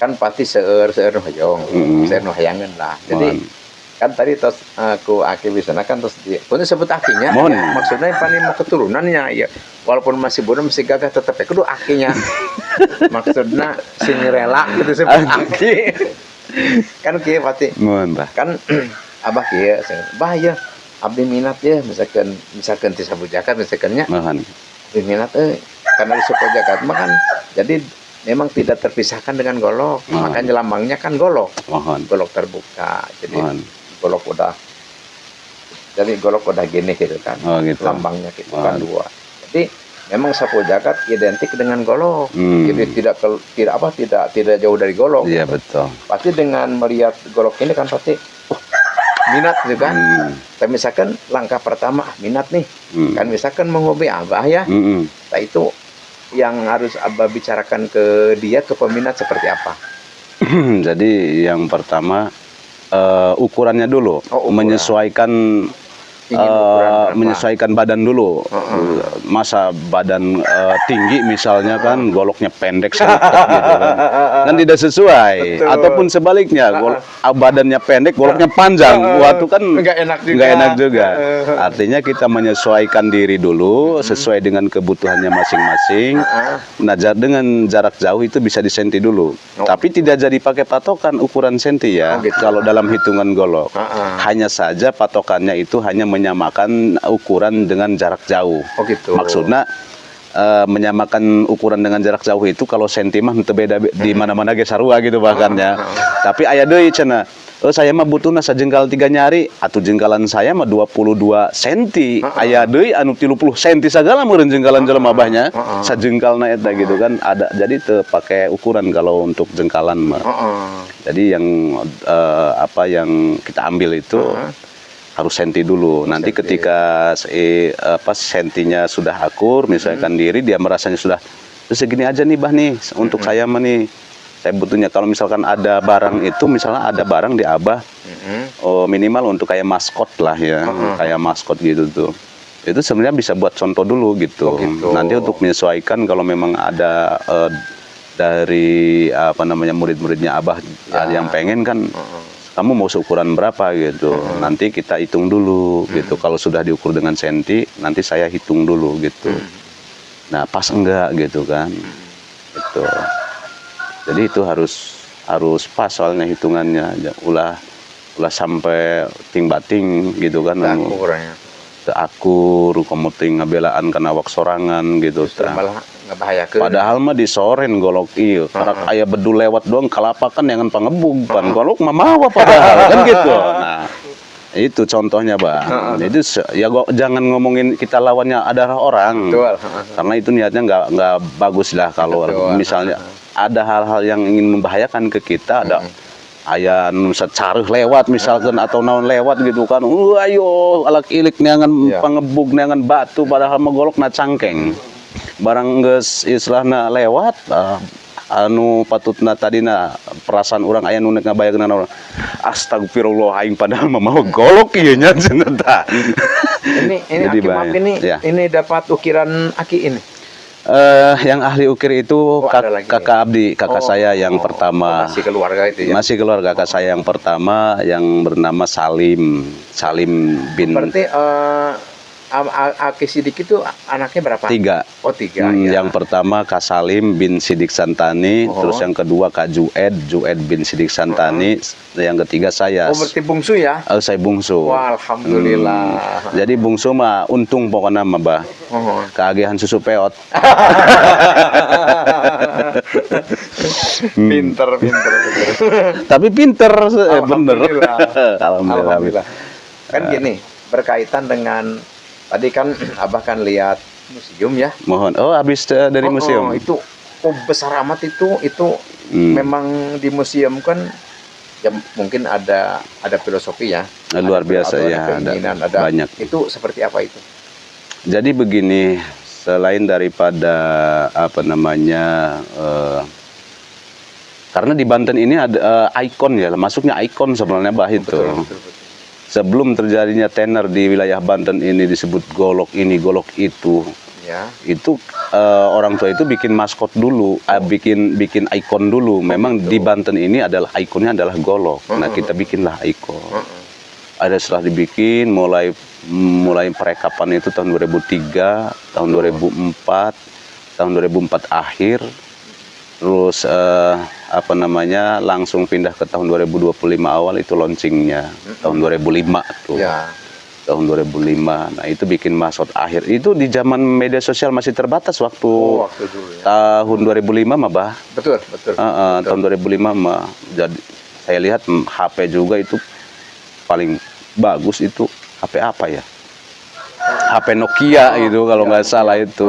kan pasti seueur nu hoyong, seueur nu hayangeun lah. Jadi kan tadi tos aku aki bisana kan tos dia pun sebut akinya ya, maksudnya paling mau keturunannya ya walaupun masih bodoh masih gagah tetap ya kudu akinya maksudnya sini rela gitu sebut aki kan kieu pasti kan abah kieu bah ya abdi minat ya misalkan ti sabujakat misalkannya abdi minat karena di suku jagat mah kan jadi memang tidak terpisahkan dengan golok makanya lambangnya kan golok golok terbuka jadi golok udah gini gitu kan gitu. Lambangnya gitu kan dua jadi memang sapu jagat identik dengan golok jadi tidak jauh dari golok iya betul pasti dengan melihat golok ini kan pasti minat gitu kan tapi misalkan langkah pertama minat nih kan misalkan menghobi abah ya nah itu yang harus abah bicarakan ke dia ke peminat seperti apa jadi yang pertama ukurannya dulu, menyesuaikan menyesuaikan badan dulu. Masa badan tinggi misalnya kan goloknya pendek sedikit gitu kan tidak sesuai. Betul. Ataupun sebaliknya badannya pendek goloknya panjang, waktu kan nggak enak juga. Artinya kita menyesuaikan diri dulu sesuai dengan kebutuhannya masing-masing. Nah dengan jarak jauh itu bisa disenti dulu, tapi tidak jadi pakai patokan ukuran senti ya. Gitu. Kalau dalam hitungan golok, hanya saja patokannya itu hanya menyamakan ukuran dengan jarak jauh. Gitu. Maksudnya menyamakan ukuran dengan jarak jauh itu kalau senti mah teu beda di mana-mana ge sarua gitu bahkan ya. Tapi aya deui cenah. Saya mah butuhna sajengkal 3 nyari, atuh jengkalan saya mah 22 cm. Aya deui anu 30 cm sagala meureun jengkalan jelema bahnya. Sajengkalna eta gitu kan ada. Jadi teu pake ukuran kalau untuk jengkalan mah. Jadi yang apa yang kita ambil itu harus senti dulu. Nanti ketika sentinya sudah akur, misalkan diri dia merasanya sudah segini aja nih bah nih untuk saya mah nih. Saya butuhnya kalau misalkan ada barang itu misalnya ada barang di abah minimal untuk kayak maskot lah ya, kayak maskot gitu tuh. Itu sebenarnya bisa buat contoh dulu gitu. Nanti untuk menyesuaikan kalau memang ada dari apa namanya murid-muridnya abah yang pengen kan kamu mau seukuran berapa gitu. Nanti kita hitung dulu gitu. Kalau sudah diukur dengan senti, nanti saya hitung dulu gitu. Nah, pas enggak gitu kan. Gitu. Jadi itu harus pas soalnya hitungannya. Ulah sampai ting-bating gitu kan. Akur, kamu ting ngabelaan kana wak sorangan gitu. Malah ngebahayakeun. Padahal mah disoren golok ieu. Karak aya bedul lewat doang kalapakan yang pangebug pan. Golok mah mawa padahal kan gitu. Nah, itu contohnya, Bang. Jadi ya jangan ngomongin kita lawannya adalah orang. Betul. Karena itu niatnya nggak bagus lah kalau misalnya ada hal-hal yang ingin membahayakan ke kita ada aya nu sacaruh lewat misalkan atau naon lewat gitu kan. Ayo alak ilik neangan pangebug neangan batu padahal mah golokna cangkeng. Barang geus istilahna lewat anu patutna tadina perasaan orang aya nu ngabayakeun orang astagfirullah aing padahal mah mau golok ieu nya cenah tah. Ini Aki maaf ini dapat ukiran Aki ini. Yang ahli ukir itu kakak Abdi, kakak saya yang pertama. Masih keluarga itu ya? Masih keluarga kakak saya yang pertama yang bernama Salim bin. Berarti Aki Sidik itu anaknya berapa? 3. Oh 3 ya. Yang pertama Kak Salim bin Sidik Santani, Oh. terus yang kedua Kak Jued bin Sidik Santani, yang ketiga saya. Oh berarti bungsu ya? Saya bungsu. Wah alhamdulillah. Jadi bungsu mah untung pokoknya mah bah. Oh. Keagihan susu peot. Pinter. Tapi pinter, bener. Alhamdulillah. Alhamdulillah. Kan gini, berkaitan dengan tadi kan Abah kan lihat museum ya. Mohon. Oh, habis dari museum. Itu besar amat itu memang di museum kan ya mungkin ada filosofi ya. Luar biasa ada ya, keinginan, ada banyak. Itu seperti apa itu? Jadi begini, selain daripada apa namanya, karena di Banten ini ada ikon ya, masuknya ikon sebenarnya bah itu. Betul. Sebelum terjadinya tenar di wilayah Banten ini disebut golok ini, golok itu. Ya. Itu orang tua itu bikin maskot dulu, bikin ikon dulu. Memang di Banten ini adalah ikonnya adalah golok. Nah, kita bikinlah ikon. Ada setelah dibikin mulai perekapan itu tahun 2003, tahun 2004, tahun 2004 akhir. Terus apa namanya langsung pindah ke tahun 2025 awal itu launchingnya tahun 2005 tuh. Ya. Tahun 2005. Nah, itu bikin maskot akhir. Itu di zaman media sosial masih terbatas waktu Dulu ya. tahun 2005 mah, Bah. Betul. Tahun 2005 mah. Jadi saya lihat HP juga itu paling bagus itu HP apa ya? HP Nokia gitu kalau nggak salah itu.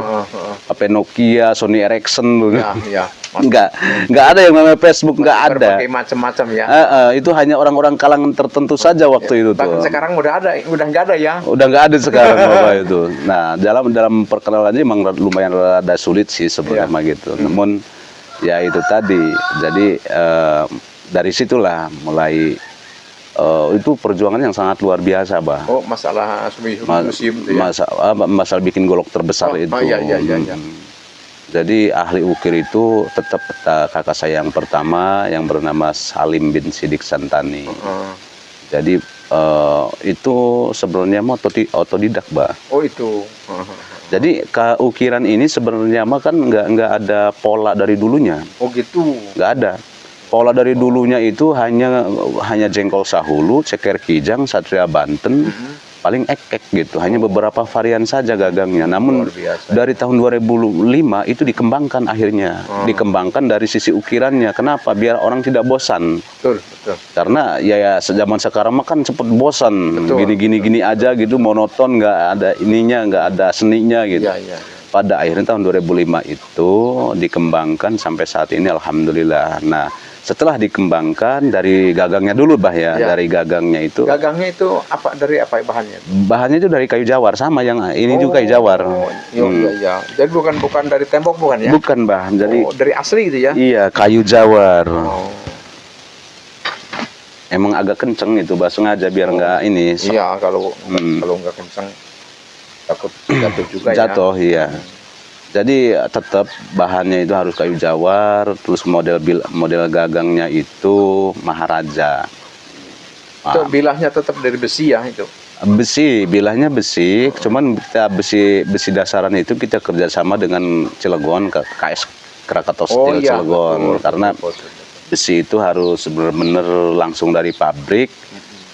HP Nokia, Sony Ericsson tuh. Ya. Nggak ada yang namanya Facebook, nggak ada. Berbagai macam-macam ya. Itu hanya orang-orang kalangan tertentu saja waktu itu tuh. Bahkan sekarang udah nggak ada ya. Udah nggak ada sekarang Bapak itu. Nah, dalam perkenalannya memang lumayan rada sulit sih sebenarnya gitu. Namun ya itu tadi. Jadi dari situlah mulai itu perjuangan yang sangat luar biasa, Bah. Oh, masalah museum itu ya. Masalah bikin golok terbesar itu. Iya. Jadi ahli ukir itu tetap kakak saya yang pertama yang bernama Salim bin Sidik Santani. Jadi itu sebenarnya mau otodidak, Bah. Oh itu. Jadi keukiran ini sebenarnya mah kan nggak ada pola dari dulunya. Oh gitu. Nggak ada. Pola dari dulunya itu hanya jengkol sahulu, ceker kijang, satria Banten, paling ekek gitu. Hanya beberapa varian saja gagangnya. Namun dari tahun 2005 itu dikembangkan akhirnya. Dikembangkan dari sisi ukirannya. Kenapa? Biar orang tidak bosan. Betul. Karena ya zaman sekarang mah kan cepet bosan. Gini aja gitu, monoton, nggak ada ininya, nggak ada seninya gitu. Iya. Pada akhirnya tahun 2005 itu dikembangkan sampai saat ini alhamdulillah. Nah, setelah dikembangkan dari gagangnya dulu, Bah ya. Dari gagangnya itu. Gagangnya itu dari apa bahannya? Bahannya itu dari kayu jawar, sama yang ini juga kayu jawar. Iya. Jadi bukan dari tembok bukan ya? Bukan, Bah. Jadi dari asli gitu ya? Iya, kayu jawar. Emang agak kenceng itu, Bah, sengaja biar nggak ini. Iya, kalau nggak kenceng takut jatuh juga ya. Jatuh, iya. Jadi tetap bahannya itu harus kayu jawar, terus model gagangnya itu Maharaja. Itu bilahnya tetap dari besi ya itu. Besi, bilahnya besi, cuman kita besi dasaran itu kita kerjasama dengan Cilegon, KS Krakatau Steel Cilegon, karena besi itu harus benar-benar langsung dari pabrik.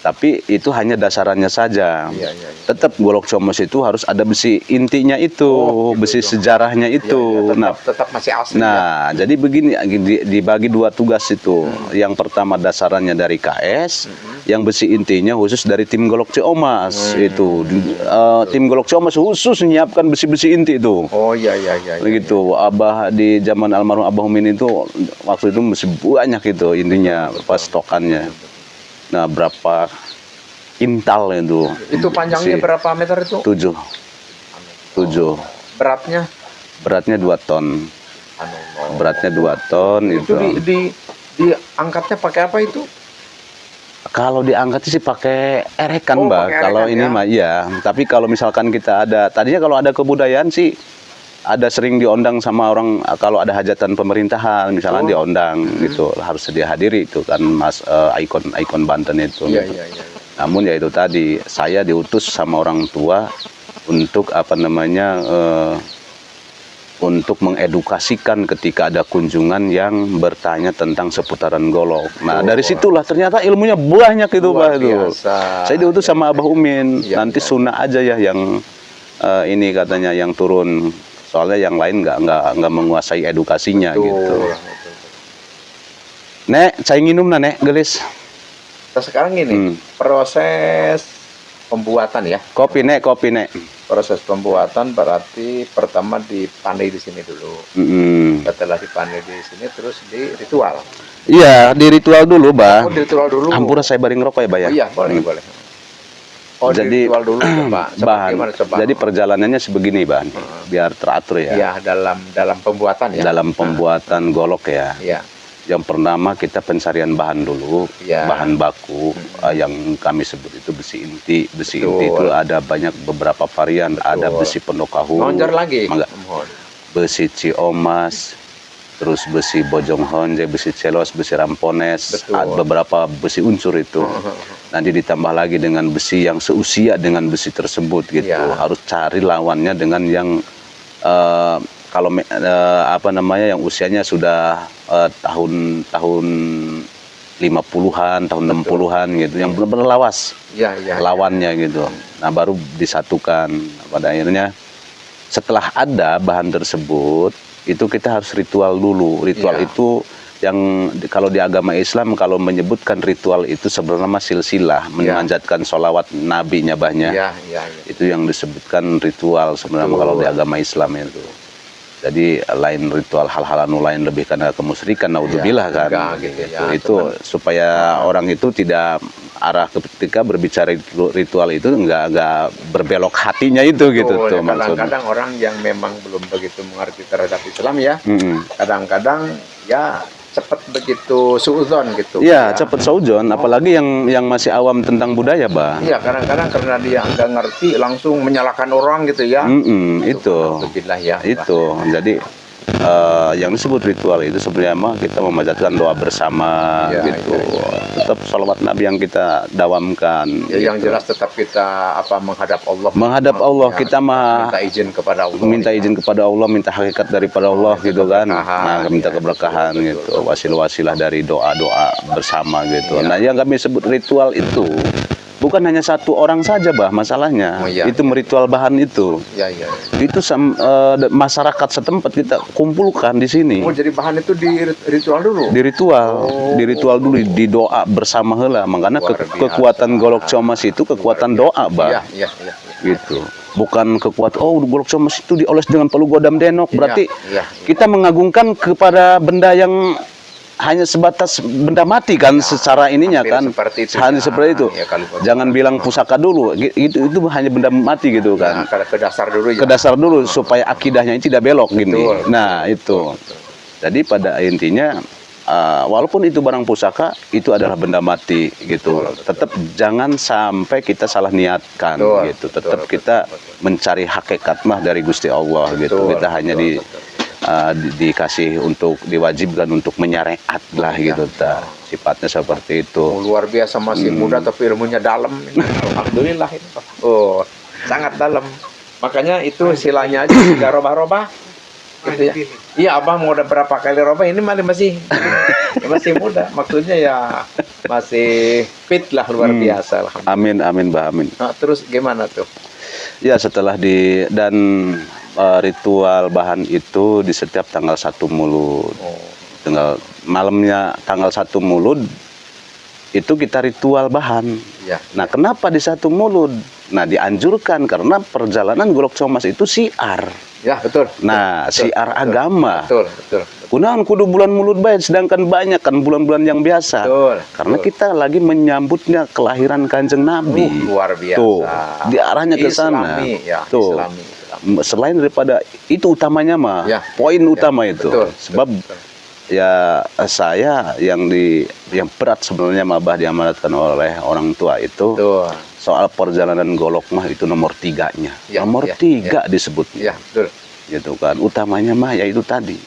Tapi itu hanya dasarannya saja. Iya. Tetap golok comos itu harus ada besi intinya itu, besi sejarahnya itu. Tetap masih asli. Nah, jadi begini dibagi dua tugas itu. Yang pertama dasarannya dari KS, yang besi intinya khusus dari tim golok Ciomas itu. Tim golok Ciomas khusus menyiapkan besi-besi inti itu. Oh iya. Begitu. Abah di zaman almarhum Abah Umin itu waktu itu masih banyak itu intinya pas stokannya. Nah, berapa kintal itu? Itu panjangnya berapa meter itu? 7. Beratnya? Beratnya 2 ton. Beratnya 2 ton itu. Diangkatnya pakai apa itu? Kalau diangkat sih pakai erekan, Mbak. Kalau ini mah iya. Tapi kalau misalkan kita tadinya kalau ada kebudayaan sih ada sering diundang sama orang kalau ada hajatan pemerintahan misalnya diundang gitu, harus dia hadiri itu kan Mas ikon Banten itu. Iya. Namun ya itu tadi saya diutus sama orang tua untuk apa namanya untuk mengedukasikan ketika ada kunjungan yang bertanya tentang seputaran golok. Nah, dari situlah ternyata ilmunya banyak itu, Pak. Itu. Saya diutus sama Abah Umin. Nanti sunnah aja ya yang ini katanya yang turun. Soalnya yang lain nggak menguasai edukasinya gitu. Nek, saya nginum Nek, gelis. Nah, sekarang ini proses pembuatan ya. Kopi Nek. Proses pembuatan berarti pertama dipandai di sini dulu. Setelah dipandai di sini terus di ritual. Iya, di ritual dulu, Bah. Oh, di ritual dulu. Ampura saya baring rokok ya, Bah ya. Oh, iya, boleh. Oh, jadi di ritual dulu coba. Bahan. Coba. Jadi perjalanannya sebegini, Bah. Biar teratur ya. Iya, dalam pembuatan ya. Dalam pembuatan golok ya. Iya. Yang pertama kita pencarian bahan dulu, bahan baku yang kami sebut itu besi inti. Besi inti itu ada banyak beberapa varian. Ada besi pendokahu, besi ciomas, terus besi bojong honje, besi celos, besi rampones, ada beberapa besi unsur itu. Nanti ditambah lagi dengan besi yang seusia dengan besi tersebut gitu. Harus cari lawannya dengan yang kalau apa namanya yang usianya sudah tahun 50-an, tahun 60-an gitu, yang benar-benar lawas lawannya gitu. Nah, baru disatukan. Pada akhirnya setelah ada bahan tersebut, itu kita harus ritual dulu. Ritual itu yang kalau di agama Islam kalau menyebutkan ritual itu sebenarnya silsilah, memanjatkan sholawat Nabi nyabahnya. Itu yang disebutkan ritual sebenarnya kalau di agama Islam itu. Jadi lain ritual hal-hal anu lain lebih karena kemusyrikan, naudzubillah kan. Itu supaya orang itu tidak arah ketika berbicara ritual itu enggak berbelok hatinya itu gitu tuh maksudnya. Kadang-kadang orang yang memang belum begitu mengerti terhadap Islam ya, kadang-kadang ya cepat begitu suudzon gitu. Iya, cepat suudzon, apalagi yang masih awam tentang budaya, Bah. Iya, kadang-kadang karena dia nggak ngerti langsung menyalahkan orang gitu ya. Itu. Itu. Jadi yang disebut ritual itu sebenarnya mah kita memanjatkan doa bersama gitu. Tetap sholawat Nabi yang kita dawamkan. Ya, gitu. Yang jelas tetap kita menghadap Allah. Menghadap Allah, kita mah minta izin kepada Allah. Minta izin kepada Allah, minta hakikat daripada Allah gitu kan. Nah, minta keberkahan gitu. Wasilah-wasilah dari doa-doa bersama gitu. Nah, yang kami sebut ritual itu bukan hanya satu orang saja, Bah, masalahnya. Itu meritual bahan itu. Itu masyarakat setempat kita kumpulkan di sini. Oh, jadi bahan itu di ritual dulu? Di ritual dulu, di doa bersama heula. Makanya kekuatan golok comas itu kekuatan doa, Bah. Gitu. Bukan kekuatan, golok comas itu dioles dengan palu godam denok. Berarti kita mengagungkan kepada benda yang hanya sebatas benda mati kan secara ininya kan hanya seperti itu. Jangan bilang pusaka dulu, itu hanya benda mati gitu kan. Ke dasar dulu. Ke dasar dulu supaya akidahnya ini tidak belok gini. Nah, itu. Jadi pada intinya walaupun itu barang pusaka, itu adalah benda mati gitu. Tetap jangan sampai kita salah niatkan gitu. Tetap kita mencari hakikat mah dari Gusti Allah gitu. Kita hanya dikasih untuk diwajibkan untuk menyariat lah gitu, sifatnya seperti itu. Luar biasa, masih muda tapi ilmunya dalam. Alhamdulillah ini. Sangat dalam. Makanya itu silanya aja tidak robah-robah. Gitu ya. Iya, Abang mau udah berapa kali robah ini masih muda. Maksudnya ya masih fit lah, luar biasa. Amin, Bah, amin. Nah, terus gimana tuh? Ya, setelah ritual bahan itu di setiap tanggal 1 Mulud. Malamnya tanggal 1 Mulud itu kita ritual bahan. Nah, kenapa di 1 Mulud? Nah, dianjurkan karena perjalanan golok comas itu siar. Ya, betul. Nah, siar agama. Betul. Kunaon kudu bulan Mulud bae, sedangkan banyak kan bulan-bulan yang biasa. Karena kita lagi menyambutnya kelahiran Kanjeng Nabi. Luar biasa. Tuh, diarahnya ke sana. Tuh. Selain daripada itu utamanya mah, poin utama itu. Sebab ya saya yang berat sebenarnya mabah diamanatkan oleh orang tua itu soal perjalanan golok mah itu nomor 3-nya. Nomor 3 disebutnya. Gitu kan. Utamanya mah ya itu tadi.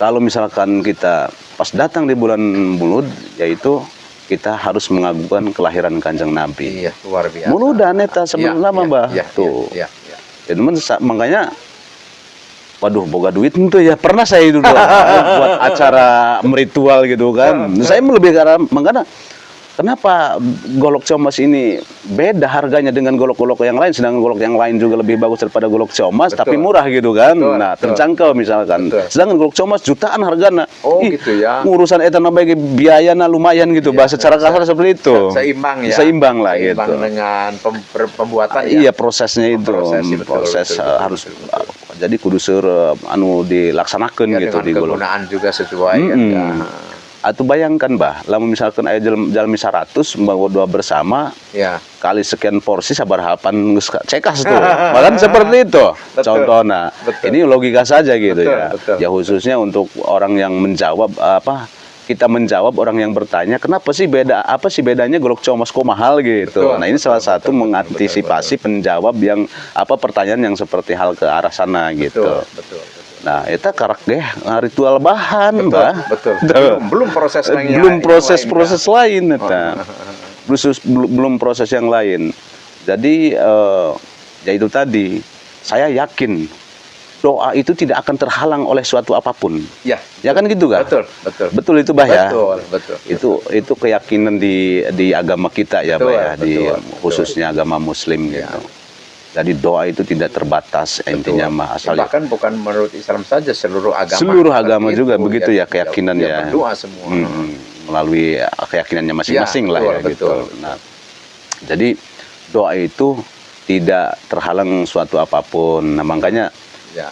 Kalau misalkan kita pas datang di bulan Mulud, yaitu kita harus mengagungkan kelahiran Kanjeng Nabi. Luar biasa. Muludan eta sebenarnya mah, Bah. Tuh. Ya, makanya waduh, boga duit itu ya pernah saya itu buat acara meritual gitu kan. Saya lebih karena makanya kenapa golok Ciomas ini beda harganya dengan golok-golok yang lain, sedangkan golok yang lain juga lebih bagus daripada golok Ciomas, tapi murah gitu kan. Nah, terjangkau misalkan. Sedangkan golok Ciomas jutaan harganya. Oh gitu ya. Urusan eta bagi biayana lumayan gitu, bahasa secara kasar seperti itu. Seimbang ya. Seimbang lah gitu. Seimbang dengan pembuatan ya. Iya, prosesnya itu. Proses harus jadi kudu anu dilaksanakan ya, gitu di golok. Penggunaan juga sesuai kan ya. Atau bayangkan bah, lamun misalkan aya jalmi 100 membawa dua bersama Ya. kali sekian porsi sabar hapan cekas tuh. Bahkan seperti itu contohnya. Ini logika saja gitu ya. Ya khususnya untuk orang yang menjawab kita menjawab orang yang bertanya kenapa sih apa sih bedanya golok Ciomas kok mahal gitu. Nah, ini salah satu mengantisipasi penjawab yang pertanyaan yang seperti hal ke arah sana gitu. Betul. Nah, itu karak deh ritual bahan, Mbah. Betul. Belum proses lainnya. Belum proses lain eta. Belum proses yang lain. Jadi ya itu tadi, saya yakin doa itu tidak akan terhalang oleh suatu apapun. Ya. Ya kan gitu kan? Betul itu Bah ya. Betul. Itu keyakinan di agama kita ya, Bah ya, khususnya agama Muslim gitu. Jadi doa itu tidak terbatas intinya mah asal. Bahkan bukan menurut Islam saja, seluruh agama. Seluruh agama juga begitu ya keyakinan ya. Berdoa semua. Melalui keyakinannya masing-masing lah ya gitu. Nah, jadi doa itu tidak terhalang suatu apapun. Nah, makanya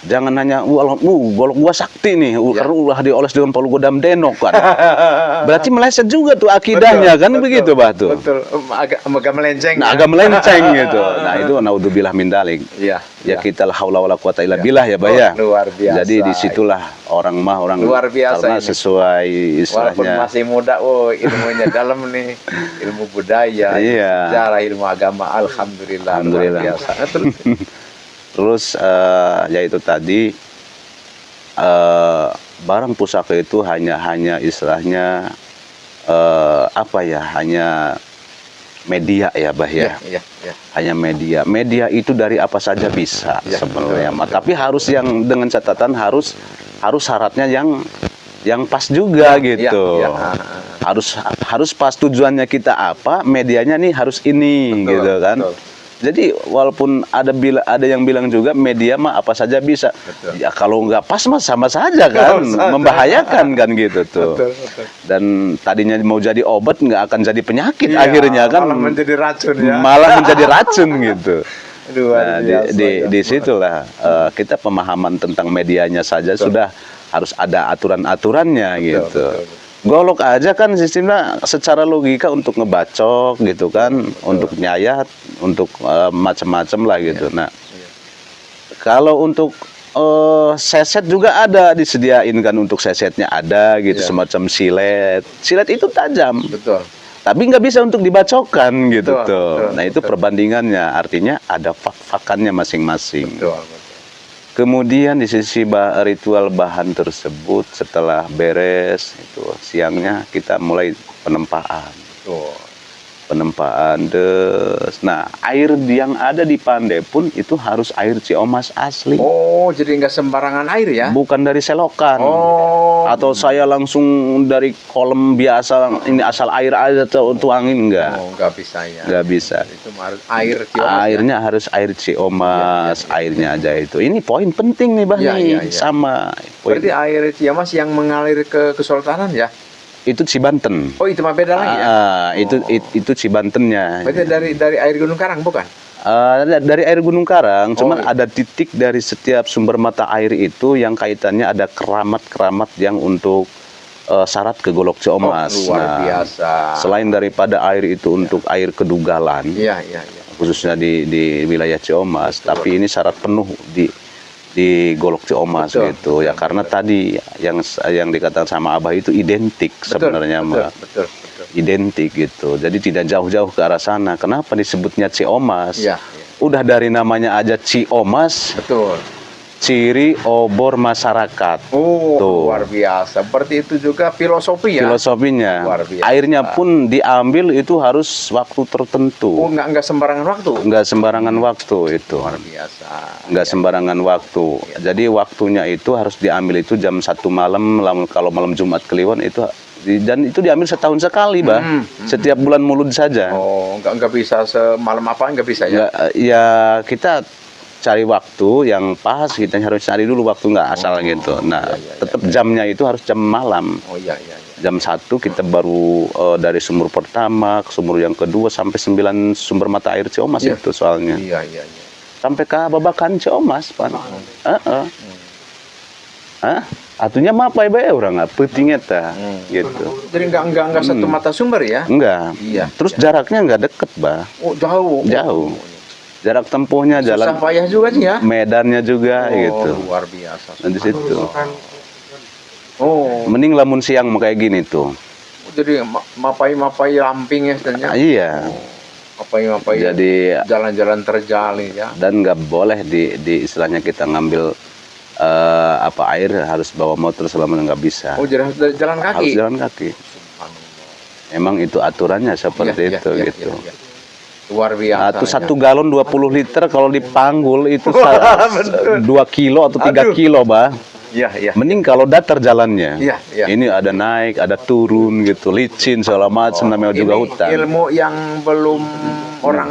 jangan hanya golok gua sakti nih karena ulah dioles dengan palu godam denok kan. Berarti meleset juga tuh akidahnya kan begitu Bah tuh. Betul. Agak melenceng. Nah, agak melenceng gitu. Nah, itu naudzubillah min dalik. Ya kita la haula wala quwata illa billah ya Bah ya. Luar biasa. Jadi disitulah orang luar biasa karena ini. Sesuai istilahnya. Walaupun masih muda, ilmunya dalam nih, ilmu budaya, sejarah, ilmu agama, alhamdulillah. Luar biasa. Terus ya itu tadi barang pusaka itu hanya istilahnya hanya media ya Bah ya. Hanya media. Media itu dari apa saja bisa sebenarnya. Tapi harus yang dengan catatan harus syaratnya yang pas juga gitu. Harus pas tujuannya kita apa, medianya nih harus ini gitu kan. Jadi walaupun ada yang bilang juga media mah apa saja bisa. Ya kalau nggak pas mah sama saja kan, membahayakan kan gitu tuh. Dan tadinya mau jadi obat nggak akan jadi penyakit akhirnya kan. Malah menjadi racun ya. Malah menjadi racun gitu. Nah, di situlah kita pemahaman tentang medianya saja sudah harus ada aturan-aturannya gitu. Golok aja kan sistemnya secara logika untuk ngebacok gitu kan, untuk nyayat, untuk macam-macam lah gitu. Nah, kalau untuk seset juga ada disediain kan, untuk sesetnya ada gitu, semacam silet. Silet itu tajam. Tapi nggak bisa untuk dibacokkan gitu tuh. Nah, itu perbandingannya, artinya ada fak-fakannya masing-masing. Kemudian di sisi ritual bahan tersebut setelah beres itu siangnya kita mulai penempaan. Penempaan nah, air yang ada di Pande pun itu harus air Ciomas asli. Oh, jadi nggak sembarangan air ya? Bukan dari selokan. Atau saya langsung dari kolam biasa, ini asal air aja tuangin enggak. Nggak bisa ya. Nggak bisa. Itu harus air Ciomas. Airnya harus air Ciomas, airnya aja itu. Ini poin penting nih Bah nih. Sama. Berarti air Ciomas yang mengalir ke Kesultanan ya? Itu Cibanten. Oh, itu mah beda lagi ya? Itu Cibantennya. Berarti dari air Gunung Karang bukan? Dari air Gunung Karang, cuman ada titik dari setiap sumber mata air itu yang kaitannya ada keramat-keramat yang untuk syarat ke golok Ciomas. Luar biasa. Selain daripada air itu untuk air kedugalan, khususnya di wilayah Ciomas, tapi ini syarat penuh di golok Ciomas gitu ya, karena tadi yang dikatakan sama Abah itu identik sebenarnya mah. Identik gitu. Jadi tidak jauh-jauh ke arah sana. Kenapa disebutnya Ciomas? Udah dari namanya aja Ciomas. ciri obor masyarakat. Oh, Tuh. luar biasa. Berarti itu juga filosofi ya? Filosofinya. Luar biasa. Airnya pun diambil itu harus waktu tertentu. Oh, nggak sembarangan waktu? Nggak sembarangan waktu itu. Luar biasa. Nggak sembarangan waktu. Jadi waktunya itu harus diambil itu jam 1 malam, kalau malam Jumat Kliwon itu, dan itu diambil setahun sekali, Bah. Setiap bulan Mulud saja. Oh, nggak bisa semalam apa, nggak bisa ya? Nggak, ya kita cari waktu yang pas, kita harus cari dulu waktu, nggak asal gitu. Nah, tetap jamnya itu harus jam malam. Oh iya, iya, iya. Jam 1 kita baru dari sumur pertama ke sumur yang kedua sampai 9 sumber mata air Ciomas itu soalnya. Iya, iya, iya. Sampai ke Babakan Ciomas, Pak. Atunya mah apa ya orang nggak pentingnya ta, gitu. Jadi nggak satu mata sumber ya? Enggak. Iya. Terus jaraknya nggak deket, Bah. Oh, jauh. Jauh. Jarak tempuhnya, jalan Susah payah juga sih ya? medannya juga gitu. Luar biasa. Nah, di situ. Oh, Mending lamun siang kayak gini tuh. jadi mapai lamping ya sebenarnya. Iya. Mapai Jadi jalan-jalan terjal ya. dan nggak boleh di istilahnya kita ngambil air harus bawa motor selama nggak bisa. Oh, jadi harus jalan kaki. Harus jalan kaki. Emang itu aturannya seperti itu gitu. Iya. Luar biasa. Itu 1 galon 20 liter kalau dipanggul itu 2 kilo atau 3 kilo, Bah. Iya, iya. Mending kalau datar jalannya. Iya, iya. Ini ada naik, ada turun gitu, licin segala macam, namanya juga Ini hutan. ilmu yang belum orang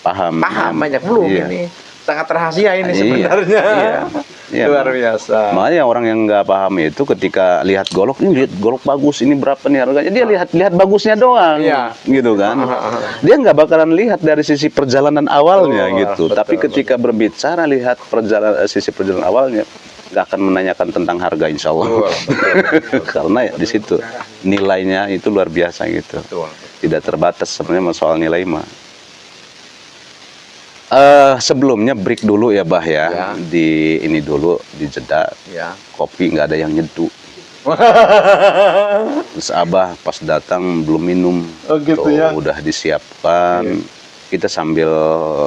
Paham. banyak belum Iya. ini. Sangat rahasia ini Iya, sebenarnya. iya. Luar biasa. Makanya orang yang nggak paham itu ketika lihat golok, ini lihat golok bagus, ini berapa nih harganya, dia lihat bagusnya doang, Iya. gitu kan. Dia nggak bakalan lihat dari sisi perjalanan awalnya gitu. betul, Tapi ketika berbicara lihat sisi perjalanan awalnya, nggak akan menanyakan tentang harga, insya Allah. Betul. Karena di situ nilainya itu luar biasa gitu. Betul. Tidak terbatas sebenarnya soal nilai mah. Sebelumnya break dulu ya, Bah ya. Ya. Di ini dulu di jeda. Ya. Kopi nggak ada yang nyeduh. Terus Abah pas datang belum minum. Oh, gitu Tuh, ya. udah disiapkan. Kita sambil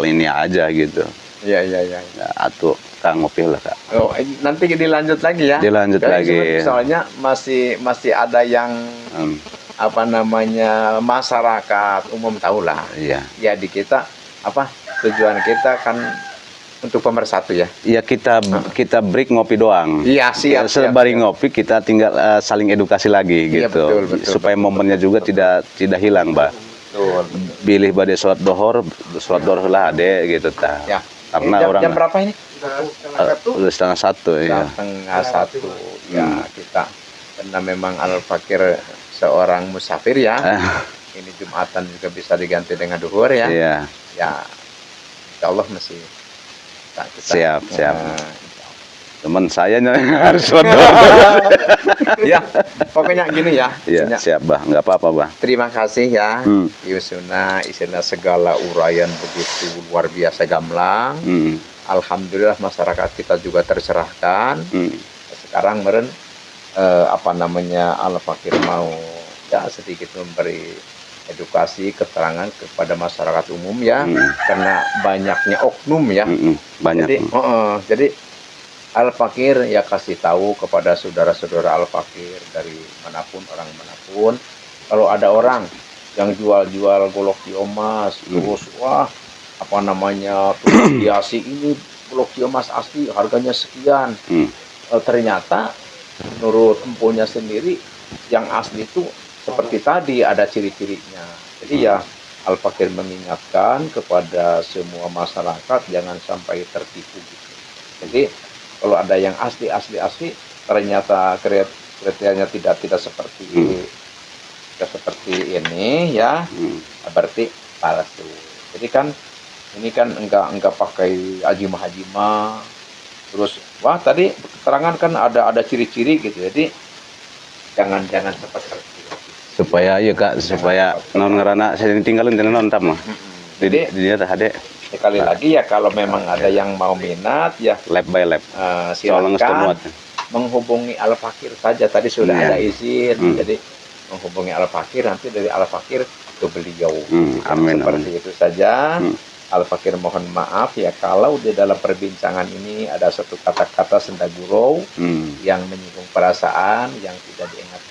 ini aja gitu. Iya. Ya, atuh Kang ngopi lah, Kak. Oh, nanti dilanjut lagi ya. Dilanjut lagi. Soalnya masih ada yang apa namanya, masyarakat umum tahu lah. Iya. Ya di kita tujuan kita kan untuk pemersatu ya. Iya, kita break ngopi doang. Iya, siap. Sembari ngopi kita tinggal saling edukasi lagi Iya, gitu. betul, Supaya momennya juga tidak hilang, Mbak. Betul. Bilih badai sholat dohor lah ade gitu ta. Ya. Karena orang jam berapa ini? udah 1:30 ya. 1:30 ya. Kita karena memang Al-Fakir seorang musafir ya. Ini Jumatan juga bisa diganti dengan duhur ya. Iya. Ya, insya Allah masih kita. Siap. insya Allah. Teman saya yang harus sholat dohor. Ya, pokoknya gini ya. Iya, siap, Bah. Nggak apa-apa, Bah. Terima kasih ya, Hmm. Yusuna, isinya segala uraian begitu luar biasa gamblang. Alhamdulillah masyarakat kita juga tercerahkan. Sekarang meren Al-Fakir mau ya sedikit memberi edukasi, keterangan kepada masyarakat umum ya, karena banyaknya oknum ya. Banyak. Jadi Al-Fakir ya kasih tahu kepada saudara-saudara Al-Fakir dari manapun, orang manapun, kalau ada orang yang jual-jual golok Ciomas, terus terus hiasi ini golok Ciomas asli harganya sekian. Ternyata menurut empunya sendiri yang asli itu seperti tadi ada ciri-cirinya. Jadi ya Al-Fakir mengingatkan kepada semua masyarakat jangan sampai tertipu gitu. Jadi kalau ada yang asli ternyata kriterianya tidak seperti ini ya, berarti palsu. Jadi kan ini kan enggak pakai ajimah, terus tadi keterangan kan ada ciri-ciri gitu. Jadi jangan seperti itu. Supaya Kak, supaya non ngerana saya tinggalin non mah. Jadi dia ada sekali lagi ya, kalau memang ada yang mau minat ya lab by lab. Silakan menghubungi Al-Fakir saja. Tadi sudah ada izin, jadi menghubungi Al-Fakir, nanti dari Al-Fakir ke beliau. Amin. Seperti itu saja. Al-Fakir mohon maaf ya kalau di dalam perbincangan ini ada satu kata-kata senda gurau yang menyinggung perasaan, yang tidak diingat,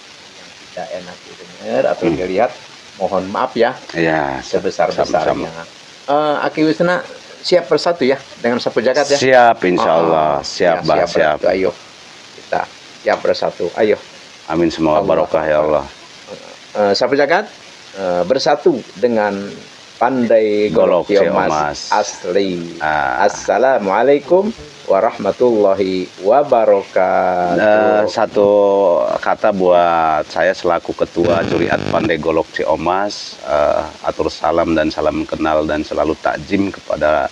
yang tidak enak didengar atau dilihat, mohon maaf ya. Ya, Sebesar-besarnya. Aki Wisna siap bersatu ya dengan sapu jagat ya. siap insya Allah, siap bah, siap. Bersatu. Ayo kita siap bersatu. Ayo. Amin, semoga barokah ya Allah. Sapu jagat bersatu dengan Pandai Golok Ciomas asli. Assalamualaikum warahmatullahi wabarakatuh. Satu kata buat saya selaku ketua Juriat Pandai Golok Ciomas, atur salam dan salam kenal dan selalu takjim kepada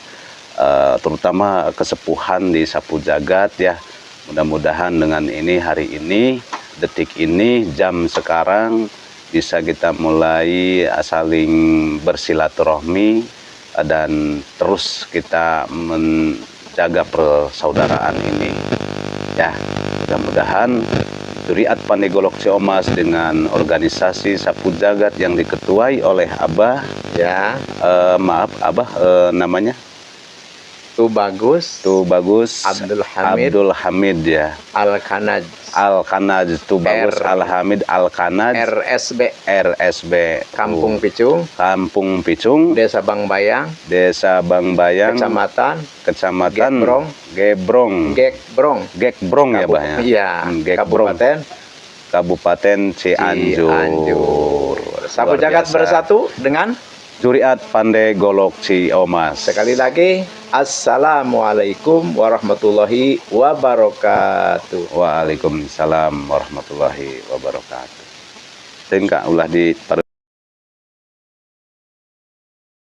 terutama kesepuhan di Sapu Jagat ya. Mudah-mudahan dengan ini, hari ini, detik ini, jam sekarang bisa kita mulai saling bersilaturahmi dan terus kita menjaga persaudaraan ini ya. Mudah-mudahan Juriat Pandai Golok Ciomas dengan organisasi Sapu Jagat yang diketuai oleh Abah Ya, maaf Abah, namanya tuh bagus. Abdul Hamid ya, Al-Kanaj. Al-Kanaj tuh bagus, Al-Hamid Al-Kanaj, RSB Kampung Picung, Kampung Picung, Desa Bangbayang, Kecamatan Gebrong ya Bah ya. Iya, Gebrong. Kabupaten Cianjur. Sapu Luar Jagat biasa. bersatu dengan Juriat Pandai Golok Ciomas. sekali lagi Assalamualaikum warahmatullahi wabarakatuh. Waalaikumsalam warahmatullahi wabarakatuh. Tingkah ulah di